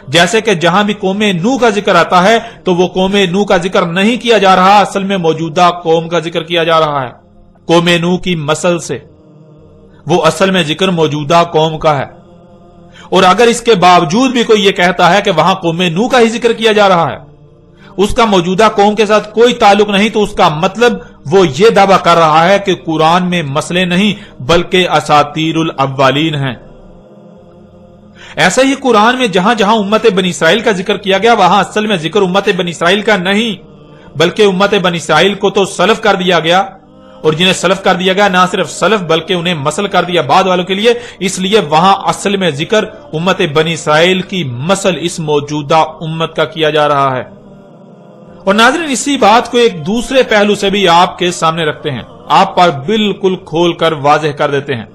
جیسے کہ جہاں بھی قوم نوح کا ذکر آتا ہے تو وہ قوم نوح کا ذکر نہیں کیا جا رہا، اصل میں موجودہ قوم کا ذکر کیا جا رہا ہے، قوم نوح کی مسل سے۔ وہ اصل میں ذکر موجودہ قوم کا ہے، اور اگر اس کے باوجود بھی کوئی یہ کہتا ہے کہ وہاں قوم نوح کا ہی ذکر کیا جا رہا ہے، اس کا موجودہ قوم کے ساتھ کوئی تعلق نہیں، تو اس کا مطلب وہ یہ دعویٰ کر رہا ہے کہ قرآن میں مسئلے نہیں بلکہ اساطیر الاولین ہیں۔ ایسا ہی قرآن میں جہاں جہاں امت بنی اسرائیل کا ذکر کیا گیا وہاں اصل میں ذکر امت بنی اسرائیل کا نہیں بلکہ امت بنی اسرائیل کو تو سلف کر دیا گیا، اور جنہیں سلف کر دیا گیا نہ صرف سلف بلکہ انہیں مسل کر دیا بعد والوں کے لیے، اس لیے وہاں اصل میں ذکر امت بنی اسرائیل کی مسل اس موجودہ امت کا کیا جا رہا ہے۔ اور ناظرین، اسی بات کو ایک دوسرے پہلو سے بھی آپ کے سامنے رکھتے ہیں، آپ پر بالکل کھول کر واضح کر دیتے ہیں۔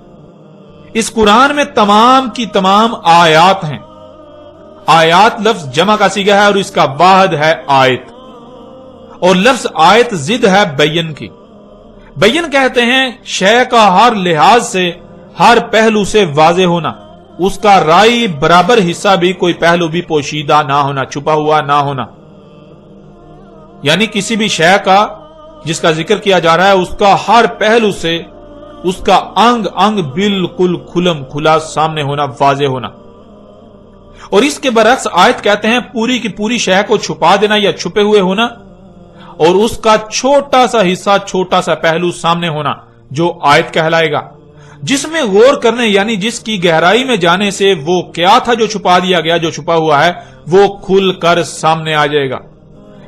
اس قرآن میں تمام کی تمام آیات ہیں۔ آیات لفظ جمع کا صیغہ ہے اور اس کا واحد ہے آیت، اور لفظ آیت ضد ہے بین کی۔ بین کہتے ہیں شے کا ہر لحاظ سے، ہر پہلو سے واضح ہونا، اس کا رائی برابر حصہ بھی کوئی پہلو بھی پوشیدہ نہ ہونا، چھپا ہوا نہ ہونا۔ یعنی کسی بھی شے کا جس کا ذکر کیا جا رہا ہے اس کا ہر پہلو سے، اس کا انگ انگ بالکل کھلم کھلا سامنے ہونا، واضح ہونا۔ اور اس کے برعکس آیت کہتے ہیں پوری کی پوری شے کو چھپا دینا یا چھپے ہوئے ہونا، اور اس کا چھوٹا سا حصہ، چھوٹا سا پہلو سامنے ہونا، جو آیت کہلائے گا، جس میں غور کرنے یعنی جس کی گہرائی میں جانے سے وہ کیا تھا جو چھپا دیا گیا، جو چھپا ہوا ہے، وہ کھل کر سامنے آ جائے گا۔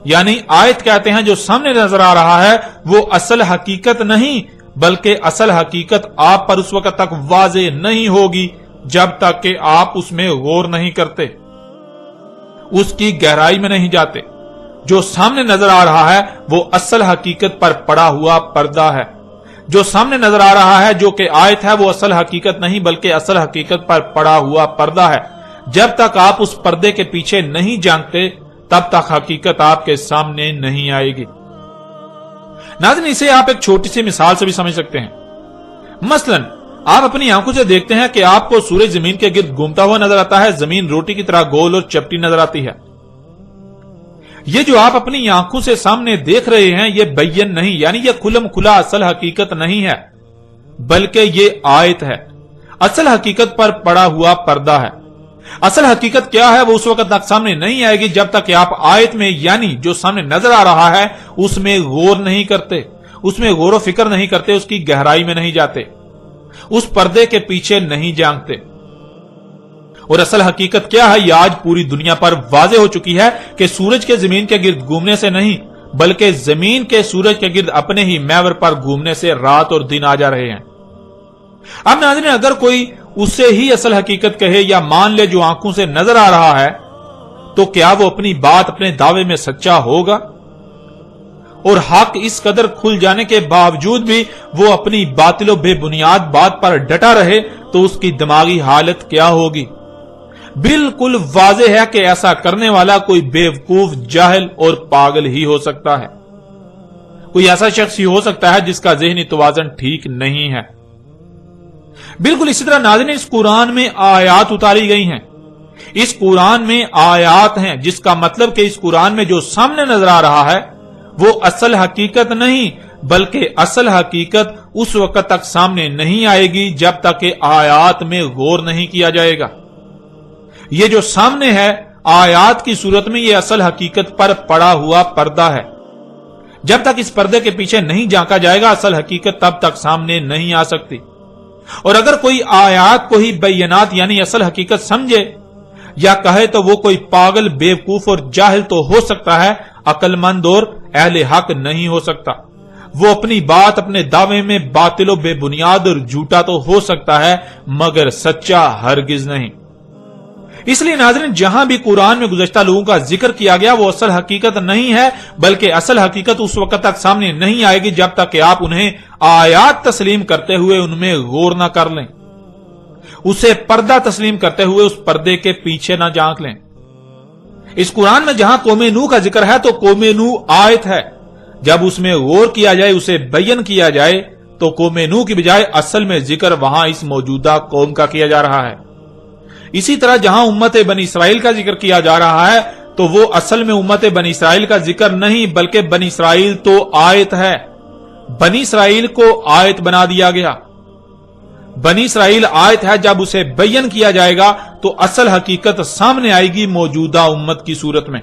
یعنی آیت کہتے ہیں جو سامنے نظر آ رہا ہے وہ اصل حقیقت نہیں بلکہ اصل حقیقت آپ پر اس وقت تک واضح نہیں ہوگی جب تک کہ آپ اس میں غور نہیں کرتے، اس کی گہرائی میں نہیں جاتے۔ جو سامنے نظر آ رہا ہے وہ اصل حقیقت پر پڑا ہوا پردہ ہے۔ جو سامنے نظر آ رہا ہے جو کہ آیت ہے وہ اصل حقیقت نہیں بلکہ اصل حقیقت پر پڑا ہوا پردہ ہے۔ جب تک آپ اس پردے کے پیچھے نہیں جانتے تب تک حقیقت آپ کے سامنے نہیں آئے گی۔ ناظرین، اسے آپ ایک چھوٹی سی مثال سے بھی سمجھ سکتے ہیں۔ مثلاً آپ اپنی آنکھوں سے دیکھتے ہیں کہ آپ کو سورج زمین کے گرد گھومتا ہوا نظر آتا ہے، زمین روٹی کی طرح گول اور چپٹی نظر آتی ہے۔ یہ جو آپ اپنی آنکھوں سے سامنے دیکھ رہے ہیں یہ بین نہیں، یعنی یہ کھلم کھلا اصل حقیقت نہیں ہے بلکہ یہ آیت ہے، اصل حقیقت پر پڑا ہوا پردہ ہے۔ اصل حقیقت کیا ہے وہ اس وقت تک سامنے نہیں آئے گی جب تک کہ آپ آیت میں یعنی جو سامنے نظر آ رہا ہے اس میں غور نہیں کرتے، اس میں غور و فکر نہیں کرتے، اس کی گہرائی میں نہیں جاتے، اس پردے کے پیچھے نہیں جانتے۔ اور اصل حقیقت کیا ہے یہ آج پوری دنیا پر واضح ہو چکی ہے کہ سورج کے زمین کے گرد گھومنے سے نہیں بلکہ زمین کے سورج کے گرد اپنے ہی محور پر گھومنے سے رات اور دن آ جا رہے ہیں۔ اب ناظرین، اگر کوئی اسے ہی اصل حقیقت کہے یا مان لے جو آنکھوں سے نظر آ رہا ہے، تو کیا وہ اپنی بات اپنے دعوے میں سچا ہوگا؟ اور حق اس قدر کھل جانے کے باوجود بھی وہ اپنی باطل و بے بنیاد بات پر ڈٹا رہے تو اس کی دماغی حالت کیا ہوگی؟ بالکل واضح ہے کہ ایسا کرنے والا کوئی بیوقوف، جاہل اور پاگل ہی ہو سکتا ہے۔ کوئی ایسا شخص ہی ہو سکتا ہے جس کا ذہنی توازن ٹھیک نہیں ہے۔ بالکل اسی طرح ناظرین، اس قرآن میں آیات اتاری گئی ہیں، اس قرآن میں آیات ہیں، جس کا مطلب کہ اس قرآن میں جو سامنے نظر آ رہا ہے وہ اصل حقیقت نہیں بلکہ اصل حقیقت اس وقت تک سامنے نہیں آئے گی جب تک کہ آیات میں غور نہیں کیا جائے گا۔ یہ جو سامنے ہے آیات کی صورت میں یہ اصل حقیقت پر پڑا ہوا پردہ ہے۔ جب تک اس پردے کے پیچھے نہیں جھانکا جائے گا اصل حقیقت تب تک سامنے نہیں آ سکتی۔ اور اگر کوئی آیات کو ہی بینات یعنی اصل حقیقت سمجھے یا کہے تو وہ کوئی پاگل، بیوقوف اور جاہل تو ہو سکتا ہے، عقل مند اور اہل حق نہیں ہو سکتا۔ وہ اپنی بات اپنے دعوے میں باطل و بے بنیاد اور جھوٹا تو ہو سکتا ہے مگر سچا ہرگز نہیں۔ اس لیے ناظرین، جہاں بھی قرآن میں گزشتہ لوگوں کا ذکر کیا گیا وہ اصل حقیقت نہیں ہے بلکہ اصل حقیقت اس وقت تک سامنے نہیں آئے گی جب تک کہ آپ انہیں آیات تسلیم کرتے ہوئے ان میں غور نہ کر لیں، اسے پردہ تسلیم کرتے ہوئے اس پردے کے پیچھے نہ جھانک لیں۔ اس قرآن میں جہاں قوم نوح کا ذکر ہے تو قوم نوح آیت ہے، جب اس میں غور کیا جائے، اسے بیان کیا جائے تو قوم نوح کی بجائے اصل میں ذکر وہاں اس موجودہ قوم کا کیا جا رہا ہے۔ اسی طرح جہاں امت بنی اسرائیل کا ذکر کیا جا رہا ہے تو وہ اصل میں امت بنی اسرائیل کا ذکر نہیں بلکہ بنی اسرائیل تو آیت ہے۔ بنی اسرائیل کو آیت بنا دیا گیا۔ بنی اسرائیل آیت ہے، جب اسے بیان کیا جائے گا تو اصل حقیقت سامنے آئے گی موجودہ امت کی صورت میں۔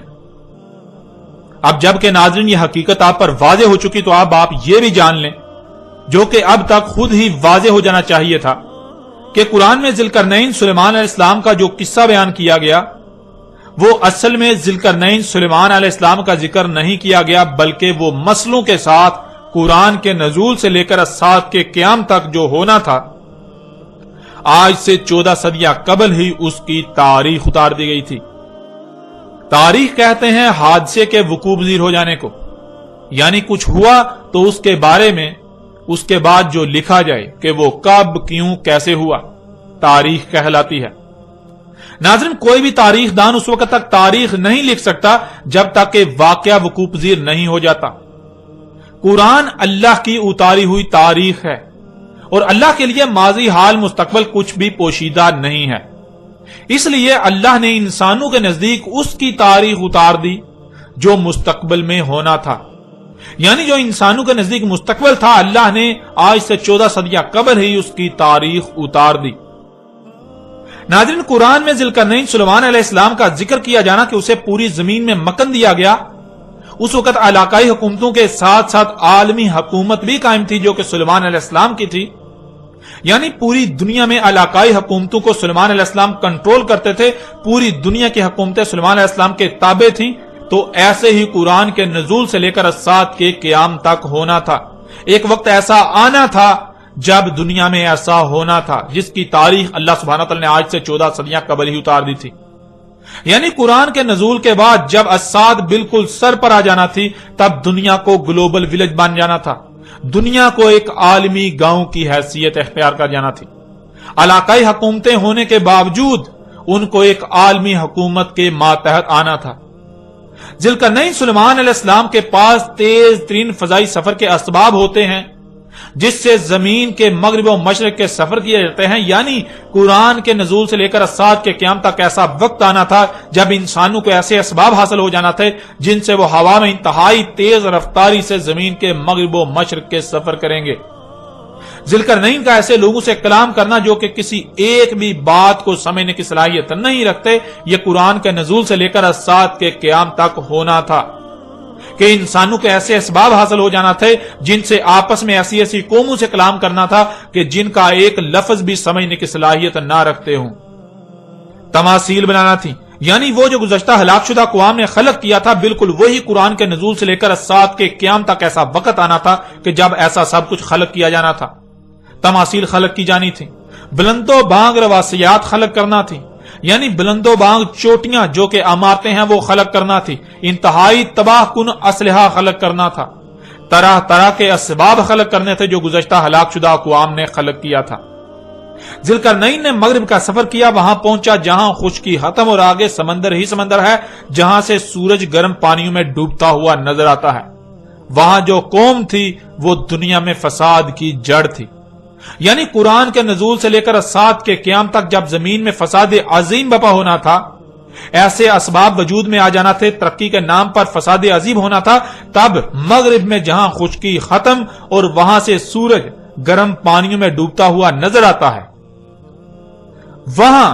اب جبکہ ناظرین یہ حقیقت آپ پر واضح ہو چکی تو اب آپ یہ بھی جان لیں، جو کہ اب تک خود ہی واضح ہو جانا چاہیے تھا، کہ قرآن میں ذوالقرنین سلیمان علیہ السلام کا جو قصہ بیان کیا گیا وہ اصل میں ذوالقرنین سلیمان علیہ السلام کا ذکر نہیں کیا گیا بلکہ وہ مسلوں کے ساتھ قرآن کے نزول سے لے کر الساعۃ کے قیام تک جو ہونا تھا، آج سے 14 صدیاں قبل ہی اس کی تاریخ اتار دی گئی تھی۔ تاریخ کہتے ہیں حادثے کے وقوع پذیر ہو جانے کو، یعنی کچھ ہوا تو اس کے بارے میں اس کے بعد جو لکھا جائے کہ وہ کب، کیوں، کیسے ہوا، تاریخ کہلاتی ہے۔ ناظرین، کوئی بھی تاریخ دان اس وقت تک تاریخ نہیں لکھ سکتا جب تک کہ واقعہ وقوع پذیر نہیں ہو جاتا۔ قرآن اللہ کی اتاری ہوئی تاریخ ہے اور اللہ کے لیے ماضی، حال، مستقبل کچھ بھی پوشیدہ نہیں ہے۔ اس لیے اللہ نے انسانوں کے نزدیک اس کی تاریخ اتار دی جو مستقبل میں ہونا تھا، یعنی جو انسانوں کے نزدیک مستقبل تھا اللہ نے آج سے 14 صدیاں قبل ہی اس کی تاریخ اتار دی۔ ناظرین، قرآن میں ذوالقرنین سلیمان علیہ السلام کا ذکر کیا جانا کہ اسے پوری زمین میں مکن دیا گیا، اس وقت علاقائی حکومتوں کے ساتھ ساتھ عالمی حکومت بھی قائم تھی جو کہ سلیمان علیہ السلام کی تھی، یعنی پوری دنیا میں علاقائی حکومتوں کو سلیمان علیہ السلام کنٹرول کرتے تھے، پوری دنیا کی حکومتیں سلیمان علیہ السلام کے تابع تھیں۔ تو ایسے ہی قرآن کے نزول سے لے کر الساعۃ کے قیام تک ہونا تھا۔ ایک وقت ایسا آنا تھا جب دنیا میں ایسا ہونا تھا جس کی تاریخ اللہ سبحانہ تعالی نے آج سے 14 صدیاں قبل ہی اتار دی تھی، یعنی قرآن کے نزول کے بعد جب الساعۃ بالکل سر پر آ جانا تھی تب دنیا کو گلوبل ولیج بن جانا تھا، دنیا کو ایک عالمی گاؤں کی حیثیت اختیار کر جانا تھی۔ علاقائی حکومتیں ہونے کے باوجود ان کو ایک عالمی حکومت کے ماتحت آنا تھا۔ ذوالقرنین سلیمان علیہ السلام کے پاس تیز ترین فضائی سفر کے اسباب ہوتے ہیں جس سے زمین کے مغرب و مشرق کے سفر کیے جاتے ہیں، یعنی قرآن کے نزول سے لے کر الساعۃ کے قیام تک ایسا وقت آنا تھا جب انسانوں کو ایسے اسباب حاصل ہو جانا تھے جن سے وہ ہوا میں انتہائی تیز رفتاری سے زمین کے مغرب و مشرق کے سفر کریں گے۔ ذوالقرنین کا ایسے لوگوں سے کلام کرنا جو کہ کسی ایک بھی بات کو سمجھنے کی صلاحیت نہیں رکھتے، یہ قرآن کے نزول سے لے کر الساعۃ کے قیام تک ہونا تھا کہ انسانوں کے ایسے اسباب حاصل ہو جانا تھے جن سے آپس میں ایسی ایسی قوموں سے کلام کرنا تھا کہ جن کا ایک لفظ بھی سمجھنے کی صلاحیت نہ رکھتے ہوں۔ تماثیل بنانا تھی، یعنی وہ جو گزشتہ ہلاک شدہ اقوام نے خلق کیا تھا بالکل وہی قرآن کے نزول سے لے کر سات کے قیام تک ایسا وقت آنا تھا کہ جب ایسا سب کچھ خلق کیا جانا تھا۔ تماثیل خلق کی جانی تھی، بلند و بانگ رواسیات خلق کرنا تھی، یعنی بلند و بانگ چوٹیاں جو کہ عمارتیں ہیں وہ خلق کرنا تھی، انتہائی تباہ کن اسلحہ خلق کرنا تھا، طرح طرح کے اسباب خلق کرنے تھے جو گزشتہ ہلاک شدہ اقوام نے خلق کیا تھا۔ ذوالقرنین نے مغرب کا سفر کیا، وہاں پہنچا جہاں خشکی ختم اور آگے سمندر ہی سمندر ہے، جہاں سے سورج گرم پانیوں میں ڈوبتا ہوا نظر آتا ہے۔ وہاں جو قوم تھی وہ دنیا میں فساد کی جڑ تھی، یعنی قرآن کے نزول سے لے کر سات کے قیام تک جب زمین میں فساد عظیم بپا ہونا تھا، ایسے اسباب وجود میں آ جانا تھے، ترقی کے نام پر فساد عظیم ہونا تھا، تب مغرب میں جہاں خشکی ختم اور وہاں سے سورج گرم پانیوں میں ڈوبتا ہوا نظر آتا ہے، وہاں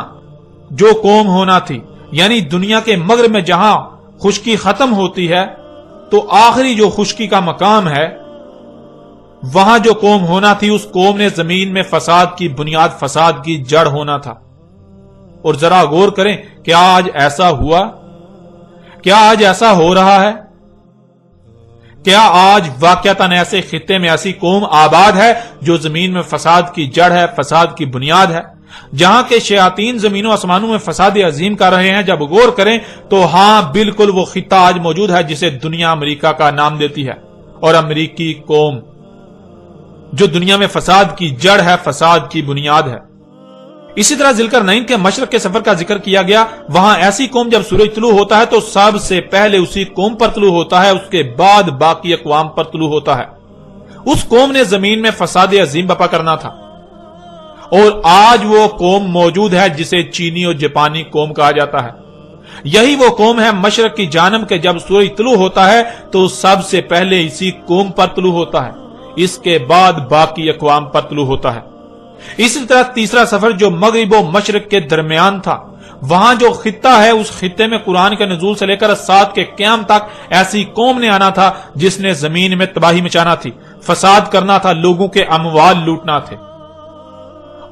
جو قوم ہونا تھی، یعنی دنیا کے مغرب میں جہاں خشکی ختم ہوتی ہے تو آخری جو خشکی کا مقام ہے، وہاں جو قوم ہونا تھی اس قوم نے زمین میں فساد کی بنیاد، فساد کی جڑ ہونا تھا۔ اور ذرا غور کریں، کیا آج ایسا ہوا؟ کیا آج ایسا ہو رہا ہے؟ کیا آج واقعتاً ایسے خطے میں ایسی قوم آباد ہے جو زمین میں فساد کی جڑ ہے، فساد کی بنیاد ہے، جہاں کے شیاطین زمین و آسمانوں میں فساد عظیم کر رہے ہیں؟ جب غور کریں تو ہاں بالکل وہ خطہ آج موجود ہے جسے دنیا امریکہ کا نام دیتی ہے، اور امریکی قوم جو دنیا میں فساد کی جڑ ہے، فساد کی بنیاد ہے۔ اسی طرح ذوالقرنین کے مشرق کے سفر کا ذکر کیا گیا، وہاں ایسی قوم جب سورج طلوع ہوتا ہے تو سب سے پہلے اسی قوم پر طلوع ہوتا ہے، اس کے بعد باقی اقوام پر طلوع ہوتا ہے۔ اس قوم نے زمین میں فساد عظیم بپا کرنا تھا، اور آج وہ قوم موجود ہے جسے چینی اور جاپانی قوم کہا جاتا ہے۔ یہی وہ قوم ہے مشرق کی جانب کے جب سورج طلوع ہوتا ہے تو سب سے پہلے اسی قوم پر طلوع ہوتا ہے، اس کے بعد باقی اقوام پر طلوع ہوتا ہے۔ اسی طرح تیسرا سفر جو مغرب و مشرق کے درمیان تھا، وہاں جو خطہ ہے اس خطے میں قرآن کے نزول سے لے کر سات کے قیام تک ایسی قوم نے آنا تھا جس نے زمین میں تباہی مچانا تھی، فساد کرنا تھا، لوگوں کے اموال لوٹنا تھے،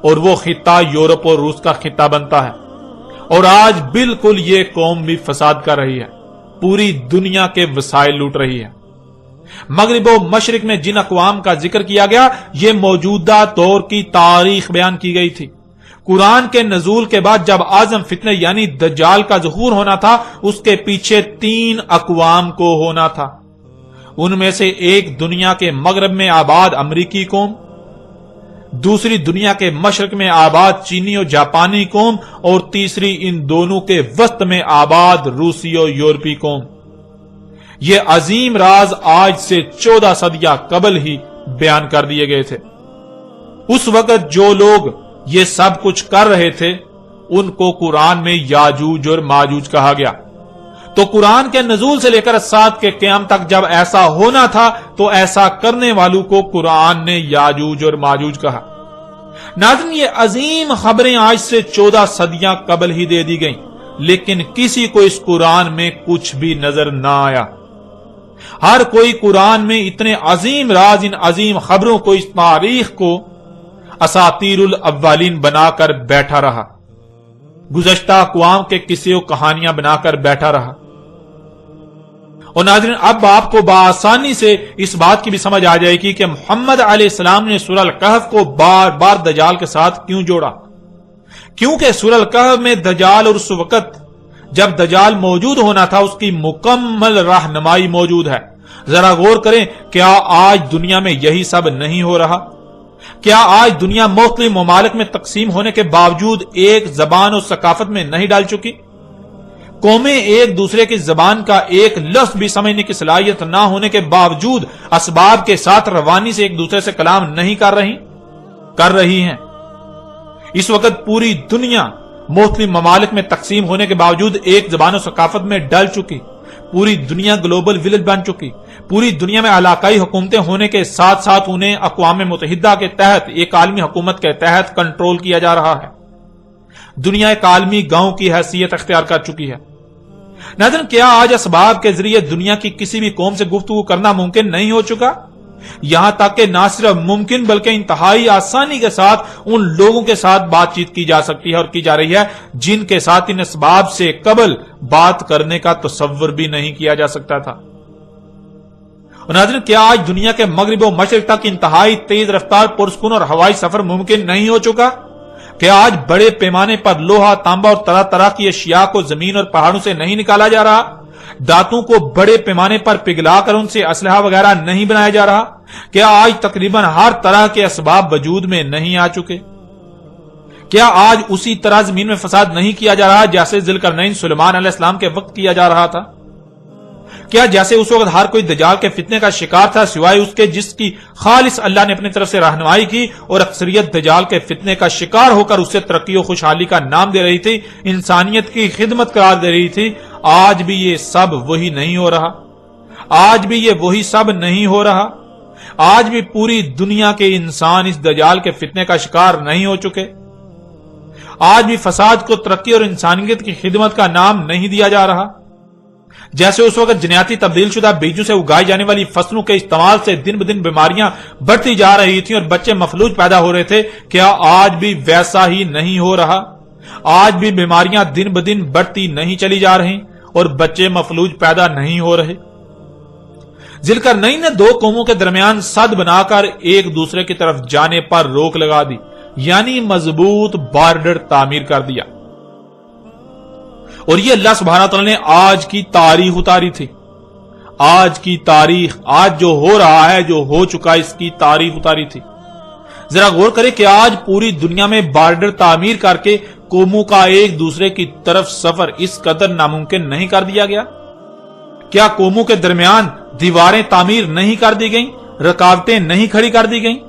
اور وہ خطہ یورپ اور روس کا خطہ بنتا ہے۔ اور آج بالکل یہ قوم بھی فساد کر رہی ہے، پوری دنیا کے وسائل لوٹ رہی ہے۔ مغرب و مشرق میں جن اقوام کا ذکر کیا گیا یہ موجودہ دور کی تاریخ بیان کی گئی تھی۔ قرآن کے نزول کے بعد جب اعظم فتنہ یعنی دجال کا ظہور ہونا تھا، اس کے پیچھے 3 اقوام کو ہونا تھا۔ ان میں سے ایک دنیا کے مغرب میں آباد امریکی قوم، دوسری دنیا کے مشرق میں آباد چینی اور جاپانی قوم، اور تیسری ان دونوں کے وسط میں آباد روسی اور یورپی قوم۔ یہ عظیم راز آج سے 14 صدیاں قبل ہی بیان کر دیے گئے تھے۔ اس وقت جو لوگ یہ سب کچھ کر رہے تھے ان کو قرآن میں یاجوج اور ماجوج کہا گیا۔ تو قرآن کے نزول سے لے کر سات کے قیام تک جب ایسا ہونا تھا تو ایسا کرنے والوں کو قرآن نے یاجوج اور ماجوج کہا۔ ناظرین، یہ عظیم خبریں آج سے 14 صدیاں قبل ہی دے دی گئیں، لیکن کسی کو اس قرآن میں کچھ بھی نظر نہ آیا۔ ہر کوئی قرآن میں اتنے عظیم راز، ان عظیم خبروں کو، اس تاریخ کو اساطیر الاولین بنا کر بیٹھا رہا، گزشتہ اقوام کے قصے و کہانیاں بنا کر بیٹھا رہا۔ اور ناظرین، اب آپ کو بآسانی سے اس بات کی بھی سمجھ آ جائے گی کہ محمد علیہ السلام نے سورہ الکہف کو بار بار دجال کے ساتھ کیوں جوڑا۔ کیونکہ سورہ الکہف میں دجال اور اس وقت جب دجال موجود ہونا تھا اس کی مکمل رہنمائی موجود ہے۔ ذرا غور کریں، کیا آج دنیا میں یہی سب نہیں ہو رہا؟ کیا آج دنیا مختلف ممالک میں تقسیم ہونے کے باوجود ایک زبان اور ثقافت میں نہیں ڈال چکی؟ قومیں ایک دوسرے کی زبان کا ایک لفظ بھی سمجھنے کی صلاحیت نہ ہونے کے باوجود اسباب کے ساتھ روانی سے ایک دوسرے سے کلام نہیں کر رہی ہیں۔ اس وقت پوری دنیا مختلف ممالک میں تقسیم ہونے کے باوجود ایک زبان و ثقافت میں ڈل چکی، پوری دنیا گلوبل ولیج بن چکی، پوری دنیا میں علاقائی حکومتیں ہونے کے ساتھ ساتھ انہیں اقوام متحدہ کے تحت ایک عالمی حکومت کے تحت کنٹرول کیا جا رہا ہے۔ دنیا ایک عالمی گاؤں کی حیثیت اختیار کر چکی ہے۔ ناظرین، کیا آج اسباب کے ذریعے دنیا کی کسی بھی قوم سے گفتگو کرنا ممکن نہیں ہو چکا؟ یہاں تک کہ نہ صرف ممکن بلکہ انتہائی آسانی کے ساتھ ان لوگوں کے ساتھ بات چیت کی جا سکتی ہے اور کی جا رہی ہے جن کے ساتھ ان اسباب سے قبل بات کرنے کا تصور بھی نہیں کیا جا سکتا تھا۔ اور ناظرین، کیا آج دنیا کے مغرب و مشرق تک انتہائی تیز رفتار پرسکون اور ہوائی سفر ممکن نہیں ہو چکا؟ کیا آج بڑے پیمانے پر لوہا، تانبا اور طرح طرح کی اشیاء کو زمین اور پہاڑوں سے نہیں نکالا جا رہا؟ دانتوں کو بڑے پیمانے پر پگھلا کر ان سے اسلحہ وغیرہ نہیں بنایا جا رہا؟ کیا آج تقریباً ہر طرح کے اسباب وجود میں نہیں آ چکے؟ کیا آج اسی طرح زمین میں فساد نہیں کیا جا رہا جیسے ذوالقرنین سلیمان علیہ السلام کے وقت کیا جا رہا تھا؟ کیا جیسے اس وقت ہر کوئی دجال کے فتنے کا شکار تھا سوائے اس کے جس کی خالص اللہ نے اپنی طرف سے رہنمائی کی، اور اکثریت دجال کے فتنے کا شکار ہو کر اسے ترقی و خوشحالی کا نام دے رہی تھی، انسانیت کی خدمت قرار دے رہی تھی؟ آج بھی یہ سب وہی نہیں ہو رہا؟ آج بھی یہ وہی سب نہیں ہو رہا؟ آج بھی پوری دنیا کے انسان اس دجال کے فتنے کا شکار نہیں ہو چکے؟ آج بھی فساد کو ترقی اور انسانیت کی خدمت کا نام نہیں دیا جا رہا؟ جیسے اس وقت جنیاتی تبدیل شدہ بیجوں سے اگائی جانے والی فصلوں کے استعمال سے دن بدن بیماریاں بڑھتی جا رہی تھیں اور بچے مفلوج پیدا ہو رہے تھے، کیا آج بھی ویسا ہی نہیں ہو رہا؟ آج بھی بیماریاں دن بدن بڑھتی نہیں چلی جا رہی اور بچے مفلوج پیدا نہیں ہو رہے؟ ذوالقرنین نے دو قوموں کے درمیان سد بنا کر ایک دوسرے کی طرف جانے پر روک لگا دی، یعنی مضبوط بارڈر تعمیر کر دیا، اور یہ اللہ سبحانہ تعالیٰ نے آج کی تاریخ اتاری تھی۔ آج کی تاریخ، آج جو ہو رہا ہے، جو ہو چکا، اس کی تاریخ اتاری تھی۔ ذرا غور کریں کہ آج پوری دنیا میں بارڈر تعمیر کر کے قوموں کا ایک دوسرے کی طرف سفر اس قدر ناممکن نہیں کر دیا گیا؟ کیا قوموں کے درمیان دیواریں تعمیر نہیں کر دی گئیں، رکاوٹیں نہیں کھڑی کر دی گئیں؟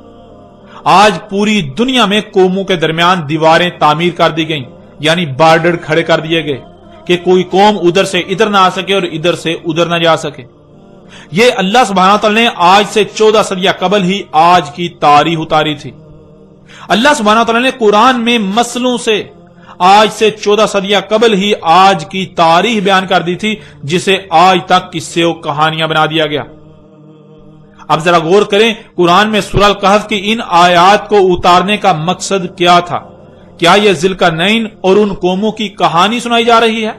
آج پوری دنیا میں قوموں کے درمیان دیواریں تعمیر کر دی گئیں، یعنی بارڈر کھڑے کر دیے گئے کہ کوئی قوم ادھر سے ادھر نہ آ سکے اور ادھر سے ادھر نہ جا سکے۔ یہ اللہ سبحانہ تعالیٰ نے آج سے 14 صدیاں قبل ہی آج کی تاریخ اتاری تھی۔ اللہ سبحانہ تعالیٰ نے قرآن میں مسئلوں سے آج سے 14 صدیاں قبل ہی آج کی تاریخ بیان کر دی تھی، جسے آج تک قصے و کہانیاں بنا دیا گیا۔ اب ذرا غور کریں، قرآن میں سورہ الکہف کی ان آیات کو اتارنے کا مقصد کیا تھا؟ کیا یہ ذوالقرنین اور ان قوموں کی کہانی سنائی جا رہی ہے؟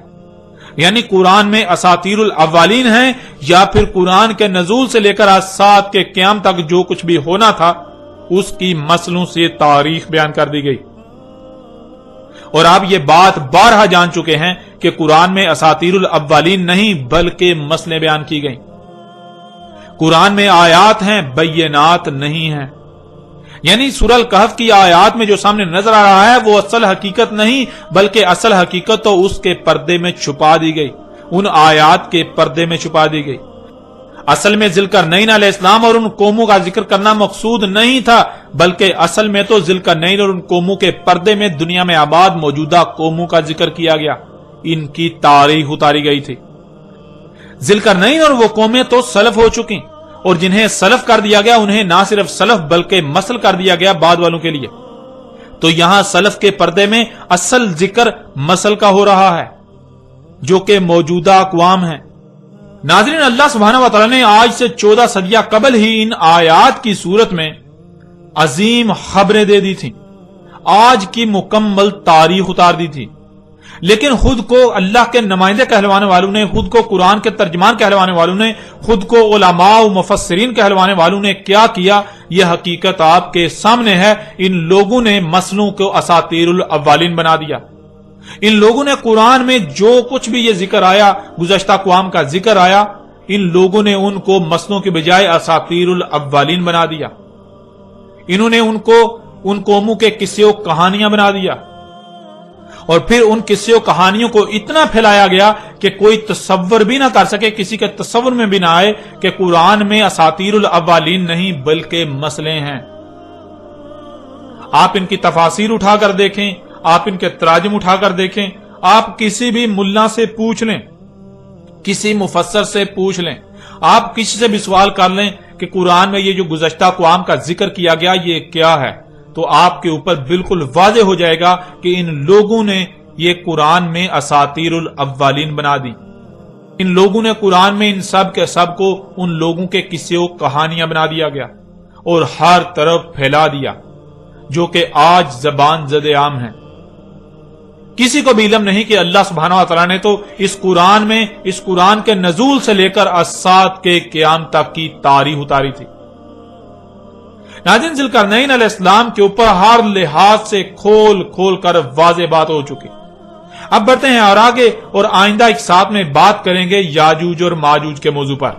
یعنی قرآن میں اساطیر الاولین ہیں، یا پھر قرآن کے نزول سے لے کر آج سات کے قیام تک جو کچھ بھی ہونا تھا اس کی مسئلوں سے تاریخ بیان کر دی گئی؟ اور آپ یہ بات بارہا جان چکے ہیں کہ قرآن میں اساطیر الاولین نہیں بلکہ مسئلے بیان کی گئیں۔ قرآن میں آیات ہیں، بینات نہیں ہیں۔ یعنی سورہ الکہف کی آیات میں جو سامنے نظر آ رہا ہے وہ اصل حقیقت نہیں بلکہ اصل حقیقت تو اس کے پردے میں چھپا دی گئی، ان آیات کے پردے میں چھپا دی گئی۔ اصل میں ذوالقرنین علیہ السلام اور ان قوموں کا ذکر کرنا مقصود نہیں تھا، بلکہ اصل میں تو ذوالقرنین اور ان قوموں کے پردے میں دنیا میں آباد موجودہ قوموں کا ذکر کیا گیا، ان کی تاریخ اتاری گئی تھی۔ ذوالقرنین اور وہ قومیں تو سلف ہو چکی، اور جنہیں سلف کر دیا گیا انہیں نہ صرف سلف بلکہ مسل کر دیا گیا بعد والوں کے لیے۔ تو یہاں سلف کے پردے میں اصل ذکر مسل کا ہو رہا ہے جو کہ موجودہ اقوام ہیں۔ ناظرین، اللہ سبحانہ و تعالی نے آج سے 14 صدیاں قبل ہی ان آیات کی صورت میں عظیم خبریں دے دی تھیں، آج کی مکمل تاریخ اتار دی تھی، لیکن خود کو اللہ کے نمائندے کہلوانے والوں نے، خود کو قرآن کے ترجمان کہلوانے والوں نے، خود کو علماء و مفسرین کہلوانے والوں نے کیا کیا، یہ حقیقت آپ کے سامنے ہے۔ ان لوگوں نے مسلوں کو اساطیر الاولین بنا دیا۔ ان لوگوں نے قرآن میں جو کچھ بھی یہ ذکر آیا، گزشتہ اقوام کا ذکر آیا، ان لوگوں نے ان کو مسلوں کے بجائے اساطیر الاولین بنا دیا۔ انہوں نے ان کو ان قوموں کے قصے و کہانیاں بنا دیا، اور پھر ان قصے و کہانیوں کو اتنا پھیلایا گیا کہ کوئی تصور بھی نہ کر سکے، کسی کے تصور میں بھی نہ آئے کہ قرآن میں اساطیر الاولین نہیں بلکہ مسئلے ہیں۔ آپ ان کی تفاسیر اٹھا کر دیکھیں، آپ ان کے تراجم اٹھا کر دیکھیں، آپ کسی بھی ملا سے پوچھ لیں، کسی مفسر سے پوچھ لیں، آپ کسی سے بھی سوال کر لیں کہ قرآن میں یہ جو گزشتہ اقوام کا ذکر کیا گیا یہ کیا ہے، تو آپ کے اوپر بالکل واضح ہو جائے گا کہ ان لوگوں نے یہ قرآن میں اساطیر الاولین بنا دی۔ ان لوگوں نے قرآن میں ان سب کے سب کو ان لوگوں کے قصے و کہانیاں بنا دیا گیا اور ہر طرف پھیلا دیا جو کہ آج زبان زد عام ہے۔ کسی کو بھی علم نہیں کہ اللہ سبحانہ و تعالیٰ نے تو اس قرآن کے نزول سے لے کر الساعۃ کے قیام تک کی تاریخ اتاری تھی۔ ناظرین، ذوالقرنین علیہ السلام کے اوپر ہر لحاظ سے کھول کھول کر واضح بات ہو چکی۔ اب بڑھتے ہیں اور آگے، اور آئندہ ایک ساتھ میں بات کریں گے یاجوج اور ماجوج کے موضوع پر۔